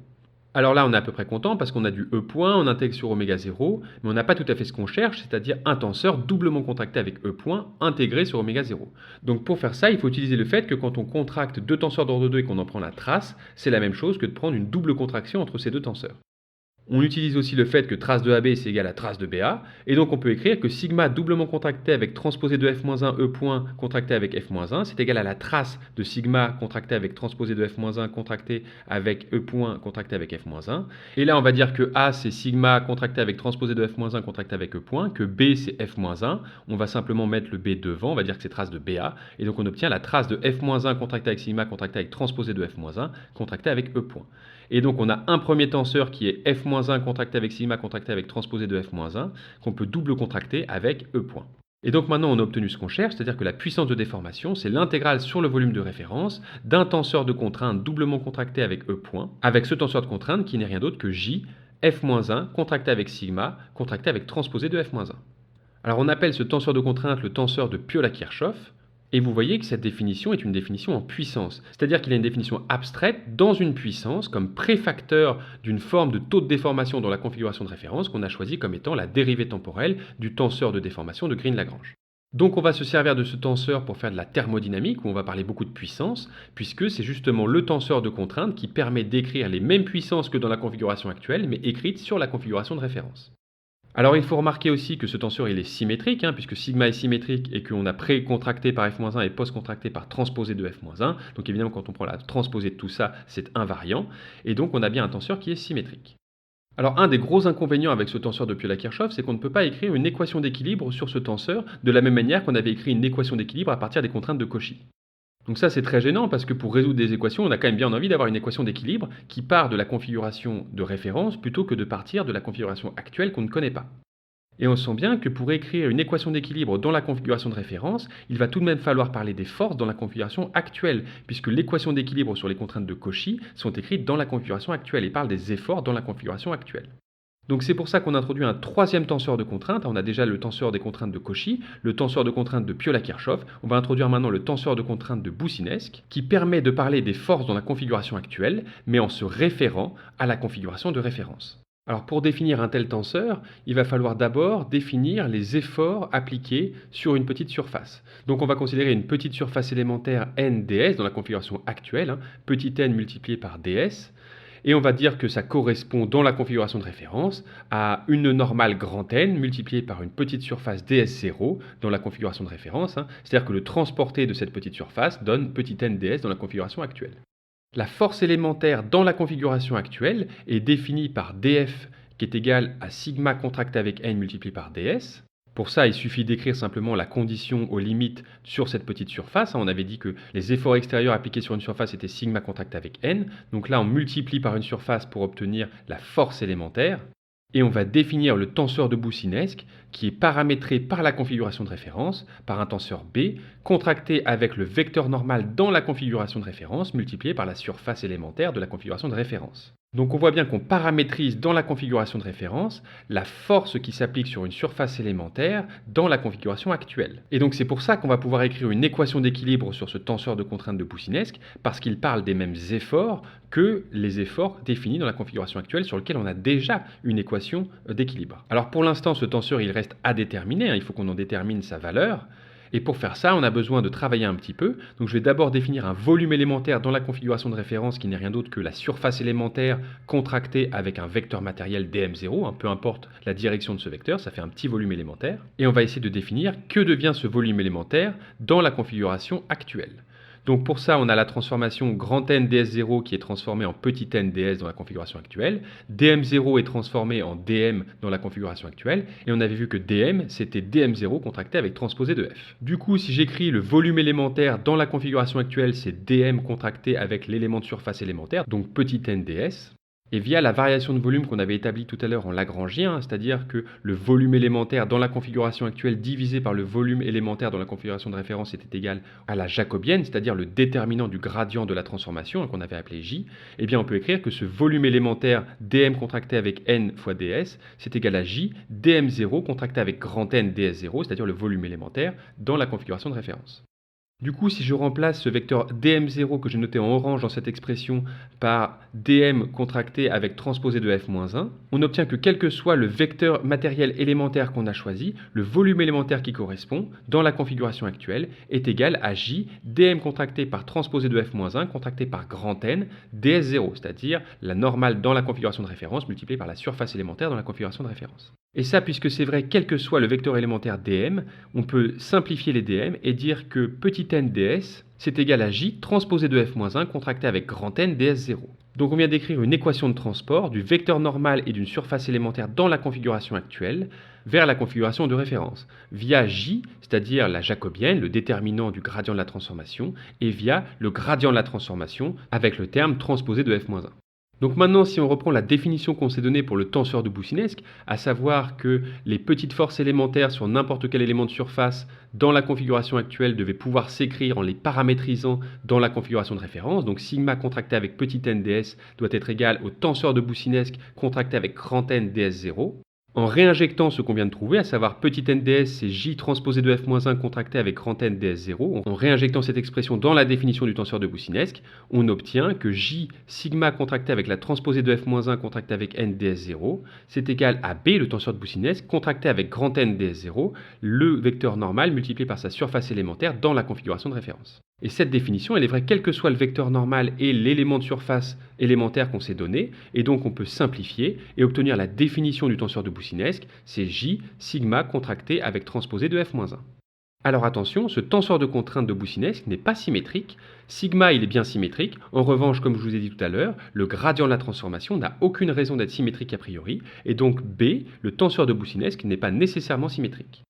Alors là, on est à peu près content parce qu'on a du E point, on intègre sur oméga 0, mais on n'a pas tout à fait ce qu'on cherche, c'est-à-dire un tenseur doublement contracté avec E point intégré sur oméga 0. Donc pour faire ça, il faut utiliser le fait que quand on contracte deux tenseurs d'ordre 2 et qu'on en prend la trace, c'est la même chose que de prendre une double contraction entre ces deux tenseurs. On utilise aussi le fait que trace de AB c'est égal à trace de BA, et donc on peut écrire que sigma doublement contracté avec transposé de f-1 E point contracté avec f-1, c'est égal à la trace de sigma contracté avec transposé de f-1 contracté avec E point contracté avec f-1. Et là on va dire que A c'est sigma contracté avec transposé de f-1 contracté avec E point, que B c'est f-1, on va simplement mettre le B devant, on va dire que c'est trace de BA, et donc on obtient la trace de f-1 contracté avec sigma contracté avec transposé de f-1 contracté avec E point. Et donc on a un premier tenseur qui est f-1 contracté avec sigma contracté avec transposé de f-1 qu'on peut double contracter avec E point. Et donc maintenant on a obtenu ce qu'on cherche, c'est-à-dire que la puissance de déformation c'est l'intégrale sur le volume de référence d'un tenseur de contrainte doublement contracté avec E point, avec ce tenseur de contrainte qui n'est rien d'autre que J f-1 contracté avec sigma contracté avec transposé de f-1. Alors on appelle ce tenseur de contrainte le tenseur de Piola-Kirchhoff, et vous voyez que cette définition est une définition en puissance, c'est-à-dire qu'il a une définition abstraite dans une puissance comme préfacteur d'une forme de taux de déformation dans la configuration de référence qu'on a choisi comme étant la dérivée temporelle du tenseur de déformation de Green-Lagrange. Donc on va se servir de ce tenseur pour faire de la thermodynamique, où on va parler beaucoup de puissance, puisque c'est justement le tenseur de contrainte qui permet d'écrire les mêmes puissances que dans la configuration actuelle, mais écrites sur la configuration de référence. Alors il faut remarquer aussi que ce tenseur il est symétrique, puisque sigma est symétrique et qu'on a pré-contracté par f-1 et post-contracté par transposé de f-1. Donc évidemment quand on prend la transposée de tout ça, c'est invariant. Et donc on a bien un tenseur qui est symétrique. Alors un des gros inconvénients avec ce tenseur de Piola-Kirchhoff, c'est qu'on ne peut pas écrire une équation d'équilibre sur ce tenseur de la même manière qu'on avait écrit une équation d'équilibre à partir des contraintes de Cauchy. Donc ça c'est très gênant parce que pour résoudre des équations, on a quand même bien envie d'avoir une équation d'équilibre qui part de la configuration de référence plutôt que de partir de la configuration actuelle qu'on ne connaît pas. Et on sent bien que pour écrire une équation d'équilibre dans la configuration de référence, il va tout de même falloir parler des forces dans la configuration actuelle, puisque l'équation d'équilibre sur les contraintes de Cauchy sont écrites dans la configuration actuelle et parlent des efforts dans la configuration actuelle. Donc c'est pour ça qu'on introduit un troisième tenseur de contraintes. On a déjà le tenseur des contraintes de Cauchy, le tenseur de contraintes de Piola-Kirchhoff. On va introduire maintenant le tenseur de contraintes de Boussinesq, qui permet de parler des forces dans la configuration actuelle, mais en se référant à la configuration de référence. Alors pour définir un tel tenseur, il va falloir d'abord définir les efforts appliqués sur une petite surface. Donc on va considérer une petite surface élémentaire n ds dans la configuration actuelle, petit n multiplié par ds, et on va dire que ça correspond dans la configuration de référence à une normale grand N multipliée par une petite surface ds0 dans la configuration de référence, c'est-à-dire que le transporté de cette petite surface donne petit n ds dans la configuration actuelle. La force élémentaire dans la configuration actuelle est définie par df qui est égal à sigma contracté avec n multiplié par ds. Pour ça, il suffit d'écrire simplement la condition aux limites sur cette petite surface. On avait dit que les efforts extérieurs appliqués sur une surface étaient sigma contracté avec n. Donc là, on multiplie par une surface pour obtenir la force élémentaire. Et on va définir le tenseur de Boussinesq qui est paramétré par la configuration de référence, par un tenseur B, contracté avec le vecteur normal dans la configuration de référence, multiplié par la surface élémentaire de la configuration de référence. Donc on voit bien qu'on paramétrise dans la configuration de référence la force qui s'applique sur une surface élémentaire dans la configuration actuelle. Et donc c'est pour ça qu'on va pouvoir écrire une équation d'équilibre sur ce tenseur de contrainte de Boussinesq, parce qu'il parle des mêmes efforts que les efforts définis dans la configuration actuelle sur lequel on a déjà une équation d'équilibre. Alors pour l'instant ce tenseur il reste à déterminer, il faut qu'on en détermine sa valeur. Et pour faire ça, on a besoin de travailler un petit peu. Donc je vais d'abord définir un volume élémentaire dans la configuration de référence qui n'est rien d'autre que la surface élémentaire contractée avec un vecteur matériel dm0, peu importe la direction de ce vecteur, ça fait un petit volume élémentaire. Et on va essayer de définir que devient ce volume élémentaire dans la configuration actuelle. Donc pour ça, on a la transformation grand N ds0 qui est transformée en petit n ds dans la configuration actuelle. dm0 est transformé en dm dans la configuration actuelle. Et on avait vu que dm, c'était dm0 contracté avec transposé de f. Du coup, si j'écris le volume élémentaire dans la configuration actuelle, c'est dm contracté avec l'élément de surface élémentaire, donc petit n ds. Et via la variation de volume qu'on avait établie tout à l'heure en lagrangien, c'est-à-dire que le volume élémentaire dans la configuration actuelle divisé par le volume élémentaire dans la configuration de référence était égal à la jacobienne, c'est-à-dire le déterminant du gradient de la transformation qu'on avait appelé J, eh bien on peut écrire que ce volume élémentaire dm contracté avec n fois ds, c'est égal à J dm0 contracté avec grand N ds0, c'est-à-dire le volume élémentaire dans la configuration de référence. Du coup, si je remplace ce vecteur dm0 que j'ai noté en orange dans cette expression par dm contracté avec transposé de f-1, on obtient que quel que soit le vecteur matériel élémentaire qu'on a choisi, le volume élémentaire qui correspond dans la configuration actuelle est égal à j dm contracté par transposé de f-1 contracté par grand N ds0, c'est-à-dire la normale dans la configuration de référence multipliée par la surface élémentaire dans la configuration de référence. Et ça, puisque c'est vrai, quel que soit le vecteur élémentaire dm, on peut simplifier les dm et dire que petit n ds, c'est égal à j transposé de f-1 contracté avec grand N ds0. Donc on vient d'écrire une équation de transport du vecteur normal et d'une surface élémentaire dans la configuration actuelle vers la configuration de référence, via j, c'est-à-dire la jacobienne, le déterminant du gradient de la transformation, et via le gradient de la transformation avec le terme transposé de f-1. Donc maintenant, si on reprend la définition qu'on s'est donnée pour le tenseur de Boussinesq, à savoir que les petites forces élémentaires sur n'importe quel élément de surface dans la configuration actuelle devaient pouvoir s'écrire en les paramétrisant dans la configuration de référence. Donc sigma contracté avec petit n ds doit être égal au tenseur de Boussinesq contracté avec grand N ds0. En réinjectant ce qu'on vient de trouver, à savoir petit n ds, c'est j transposé de f-1 contracté avec grand N ds0, en réinjectant cette expression dans la définition du tenseur de Boussinesq, on obtient que j sigma contracté avec la transposée de f-1 contracté avec n ds0, c'est égal à b, le tenseur de Boussinesq, contracté avec grand N ds0, le vecteur normal multiplié par sa surface élémentaire dans la configuration de référence. Et cette définition, elle est vraie quel que soit le vecteur normal et l'élément de surface élémentaire qu'on s'est donné, et donc on peut simplifier et obtenir la définition du tenseur de Boussinesq, c'est J sigma contracté avec transposé de f-1. Alors attention, ce tenseur de contrainte de Boussinesq n'est pas symétrique. Sigma, il est bien symétrique. En revanche, comme je vous ai dit tout à l'heure, le gradient de la transformation n'a aucune raison d'être symétrique a priori, et donc B, le tenseur de Boussinesq, n'est pas nécessairement symétrique.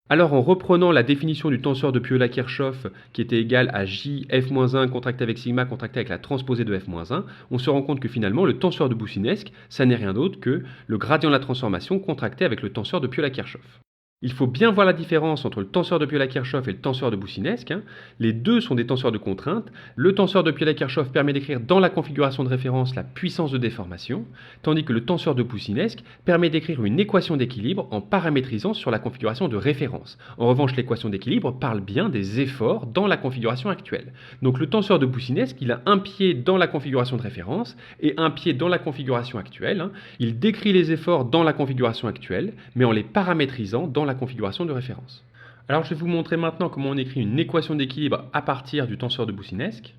Alors en reprenant la définition du tenseur de Piola-Kirchhoff qui était égal à J f-1 contracté avec sigma contracté avec la transposée de f-1, on se rend compte que finalement le tenseur de Boussinesq, ça n'est rien d'autre que le gradient de la transformation contracté avec le tenseur de Piola-Kirchhoff. Il faut bien voir la différence entre le tenseur de Piola-Kirchhoff et le tenseur de Boussinesq. Les deux sont des tenseurs de contrainte. Le tenseur de Piola-Kirchhoff permet d'écrire dans la configuration de référence la puissance de déformation, tandis que le tenseur de Boussinesq permet d'écrire une équation d'équilibre en paramétrisant sur la configuration de référence. En revanche, l'équation d'équilibre parle bien des efforts dans la configuration actuelle. Donc le tenseur de Boussinesq, il a un pied dans la configuration de référence et un pied dans la configuration actuelle. Il décrit les efforts dans la configuration actuelle, mais en les paramétrisant dans la configuration de référence. Alors je vais vous montrer maintenant comment on écrit une équation d'équilibre à partir du tenseur de Boussinesq.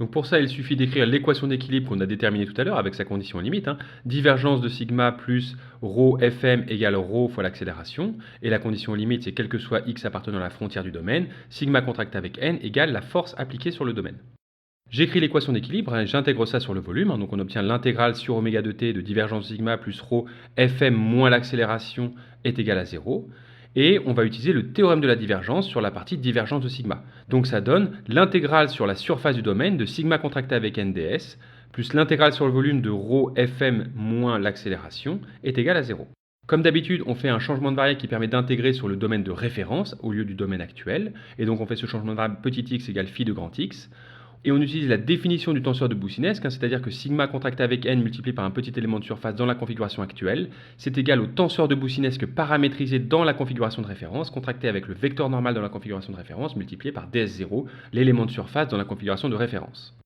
Donc pour ça, il suffit d'écrire l'équation d'équilibre qu'on a déterminée tout à l'heure avec sa condition limite. Divergence de sigma plus ρ fm égale ρ fois l'accélération. Et la condition limite, c'est quel que soit x appartenant à la frontière du domaine, sigma contracté avec n égale la force appliquée sur le domaine. J'écris l'équation d'équilibre et j'intègre ça sur le volume. Donc on obtient l'intégrale sur oméga de t de divergence de sigma plus ρ fm moins l'accélération est égal à 0. Et on va utiliser le théorème de la divergence sur la partie divergence de sigma. Donc ça donne l'intégrale sur la surface du domaine de sigma contracté avec n ds plus l'intégrale sur le volume de ρ fm moins l'accélération est égal à 0. Comme d'habitude, on fait un changement de variable qui permet d'intégrer sur le domaine de référence au lieu du domaine actuel. Et donc on fait ce changement de variable petit x égale phi de grand X. Et on utilise la définition du tenseur de Boussinesq, c'est-à-dire que sigma contracté avec n multiplié par un petit élément de surface dans la configuration actuelle, c'est égal au tenseur de Boussinesq paramétrisé dans la configuration de référence, contracté avec le vecteur normal dans la configuration de référence, multiplié par ds0, l'élément de surface dans la configuration de référence.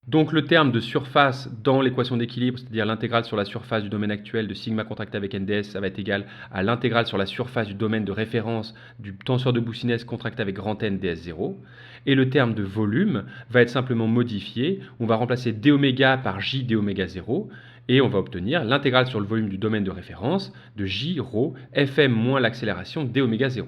Donc le terme de surface dans l'équation d'équilibre, c'est-à-dire l'intégrale sur la surface du domaine actuel de sigma contracté avec nds, ça va être égal à l'intégrale sur la surface du domaine de référence du tenseur de Boussinesq contracté avec grand N ds0. Et le terme de volume va être simplement modifié. On va remplacer dω par j dω0 et on va obtenir l'intégrale sur le volume du domaine de référence de j ρ fm moins l'accélération dω0.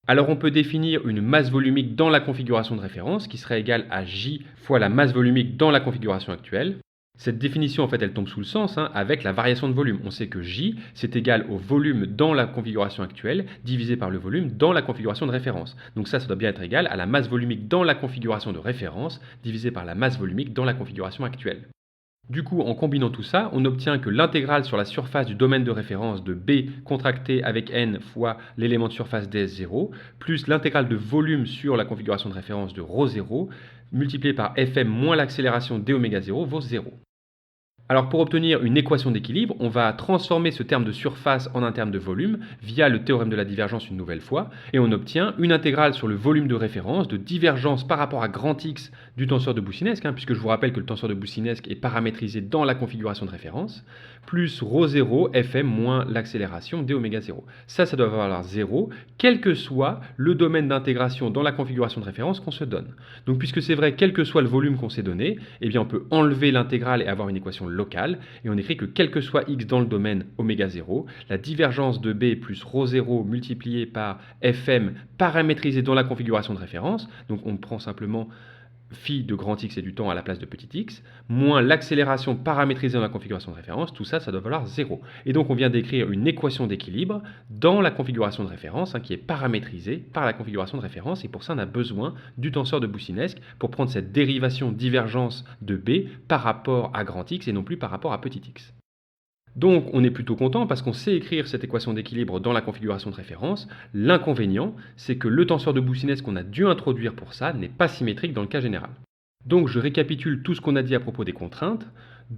Alors on peut définir une masse volumique dans la configuration de référence qui serait égale à J fois la masse volumique dans la configuration actuelle. Cette définition, en fait, elle tombe sous le sens avec la variation de volume. On sait que J, c'est égal au volume dans la configuration actuelle divisé par le volume dans la configuration de référence. Donc ça doit bien être égal à la masse volumique dans la configuration de référence divisé par la masse volumique dans la configuration actuelle. Du coup, en combinant tout ça, on obtient que l'intégrale sur la surface du domaine de référence de B contracté avec n fois l'élément de surface ds0, plus l'intégrale de volume sur la configuration de référence de ρ0, multiplié par fm moins l'accélération dω0 vaut 0. Alors pour obtenir une équation d'équilibre, on va transformer ce terme de surface en un terme de volume via le théorème de la divergence une nouvelle fois, et on obtient une intégrale sur le volume de référence de divergence par rapport à grand X du tenseur de Boussinesq, puisque je vous rappelle que le tenseur de Boussinesq est paramétrisé dans la configuration de référence, plus ρ0 fm moins l'accélération dω0. Ça doit valoir 0, quel que soit le domaine d'intégration dans la configuration de référence qu'on se donne. Donc puisque c'est vrai, quel que soit le volume qu'on s'est donné, eh bien on peut enlever l'intégrale et avoir une équation locale, et on écrit que quel que soit x dans le domaine ω0, la divergence de B plus ρ0 multiplié par fm paramétrisé dans la configuration de référence, donc on prend simplement phi de grand X et du temps à la place de petit x, moins l'accélération paramétrisée dans la configuration de référence, tout ça, ça doit valoir 0. Et donc on vient d'écrire une équation d'équilibre dans la configuration de référence, qui est paramétrisée par la configuration de référence, et pour ça on a besoin du tenseur de Boussinesq pour prendre cette dérivation divergence de B par rapport à grand X et non plus par rapport à petit x. Donc on est plutôt content parce qu'on sait écrire cette équation d'équilibre dans la configuration de référence. L'inconvénient, c'est que le tenseur de Boussinesq qu'on a dû introduire pour ça n'est pas symétrique dans le cas général. Donc je récapitule tout ce qu'on a dit à propos des contraintes.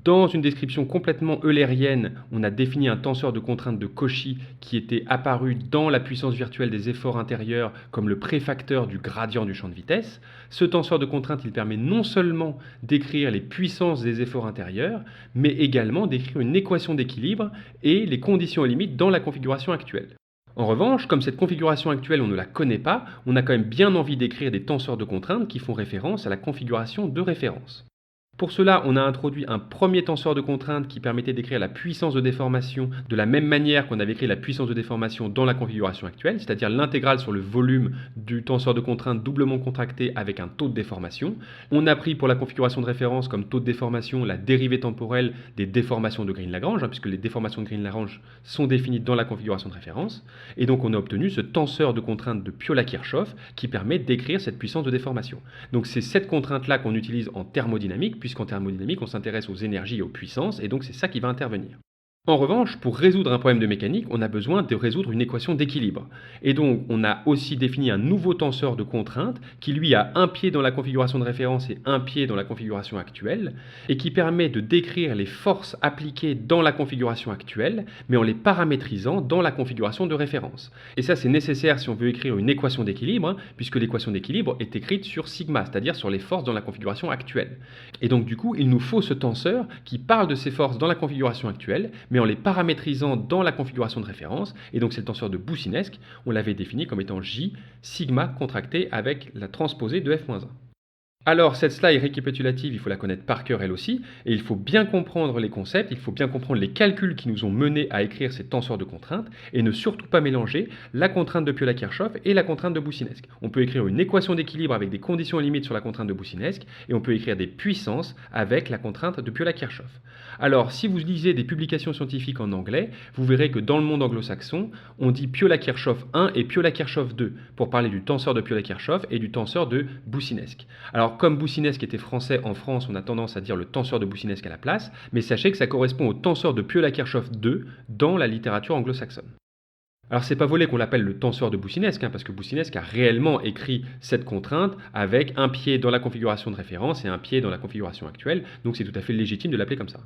Dans une description complètement eulérienne, on a défini un tenseur de contraintes de Cauchy qui était apparu dans la puissance virtuelle des efforts intérieurs comme le préfacteur du gradient du champ de vitesse. Ce tenseur de contraintes, il permet non seulement d'écrire les puissances des efforts intérieurs, mais également d'écrire une équation d'équilibre et les conditions et limites dans la configuration actuelle. En revanche, comme cette configuration actuelle on ne la connaît pas, on a quand même bien envie d'écrire des tenseurs de contraintes qui font référence à la configuration de référence. Pour cela, on a introduit un premier tenseur de contraintes qui permettait d'écrire la puissance de déformation de la même manière qu'on avait écrit la puissance de déformation dans la configuration actuelle, c'est-à-dire l'intégrale sur le volume du tenseur de contraintes doublement contracté avec un taux de déformation. On a pris pour la configuration de référence comme taux de déformation la dérivée temporelle des déformations de Green-Lagrange, puisque les déformations de Green-Lagrange sont définies dans la configuration de référence. Et donc on a obtenu ce tenseur de contraintes de Piola-Kirchhoff qui permet d'écrire cette puissance de déformation. Donc c'est cette contrainte-là qu'on utilise en thermodynamique, puisqu'en thermodynamique, on s'intéresse aux énergies et aux puissances, et donc c'est ça qui va intervenir. En revanche, pour résoudre un problème de mécanique, on a besoin de résoudre une équation d'équilibre. Et donc, on a aussi défini un nouveau tenseur de contraintes qui, lui, a un pied dans la configuration de référence et un pied dans la configuration actuelle, et qui permet de décrire les forces appliquées dans la configuration actuelle, mais en les paramétrisant dans la configuration de référence. Et ça, c'est nécessaire si on veut écrire une équation d'équilibre, puisque l'équation d'équilibre est écrite sur sigma, c'est-à-dire sur les forces dans la configuration actuelle. Et donc, du coup, il nous faut ce tenseur qui parle de ces forces dans la configuration actuelle, mais en les paramétrisant dans la configuration de référence, et donc c'est le tenseur de Boussinesq, on l'avait défini comme étant J, sigma contracté avec la transposée de f-1. Alors, cette slide récapitulative, il faut la connaître par cœur elle aussi, et il faut bien comprendre les concepts, il faut bien comprendre les calculs qui nous ont menés à écrire ces tenseurs de contraintes, et ne surtout pas mélanger la contrainte de Piola-Kirchhoff et la contrainte de Boussinesq. On peut écrire une équation d'équilibre avec des conditions et limites sur la contrainte de Boussinesq, et on peut écrire des puissances avec la contrainte de Piola-Kirchhoff. Alors, si vous lisez des publications scientifiques en anglais, vous verrez que dans le monde anglo-saxon, on dit Piola-Kirchhoff 1 et Piola-Kirchhoff 2 pour parler du tenseur de Piola-Kirchhoff et du tenseur de Boussinesq. Alors, comme Boussinesq était français en France, on a tendance à dire le tenseur de Boussinesq à la place, mais sachez que ça correspond au tenseur de Piola-Kirchhoff 2 dans la littérature anglo-saxonne. Alors c'est pas volé qu'on l'appelle le tenseur de Boussinesq, parce que Boussinesq a réellement écrit cette contrainte avec un pied dans la configuration de référence et un pied dans la configuration actuelle, donc c'est tout à fait légitime de l'appeler comme ça.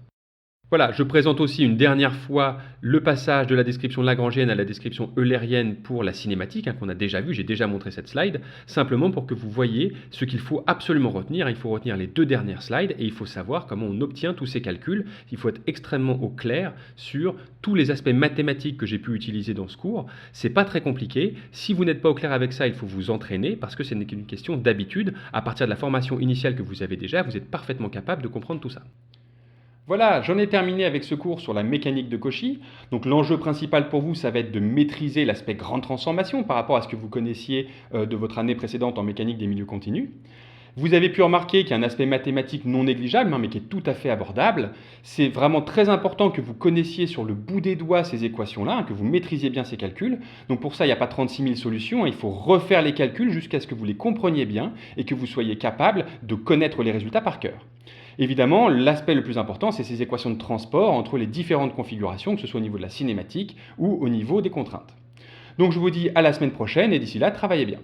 Voilà, je présente aussi une dernière fois le passage de la description lagrangienne à la description eulérienne pour la cinématique, qu'on a déjà vu, j'ai déjà montré cette slide, simplement pour que vous voyez ce qu'il faut absolument retenir. Il faut retenir les deux dernières slides et il faut savoir comment on obtient tous ces calculs. Il faut être extrêmement au clair sur tous les aspects mathématiques que j'ai pu utiliser dans ce cours. C'est pas très compliqué. Si vous n'êtes pas au clair avec ça, il faut vous entraîner parce que ce n'est qu'une question d'habitude. À partir de la formation initiale que vous avez déjà, vous êtes parfaitement capable de comprendre tout ça. Voilà, j'en ai terminé avec ce cours sur la mécanique de Cauchy. Donc l'enjeu principal pour vous, ça va être de maîtriser l'aspect grande transformation par rapport à ce que vous connaissiez de votre année précédente en mécanique des milieux continus. Vous avez pu remarquer qu'il y a un aspect mathématique non négligeable, mais qui est tout à fait abordable. C'est vraiment très important que vous connaissiez sur le bout des doigts ces équations-là, que vous maîtrisiez bien ces calculs. Donc pour ça, il n'y a pas 36 000 solutions, il faut refaire les calculs jusqu'à ce que vous les compreniez bien et que vous soyez capable de connaître les résultats par cœur. Évidemment, l'aspect le plus important, c'est ces équations de transport entre les différentes configurations, que ce soit au niveau de la cinématique ou au niveau des contraintes. Donc je vous dis à la semaine prochaine et d'ici là, travaillez bien.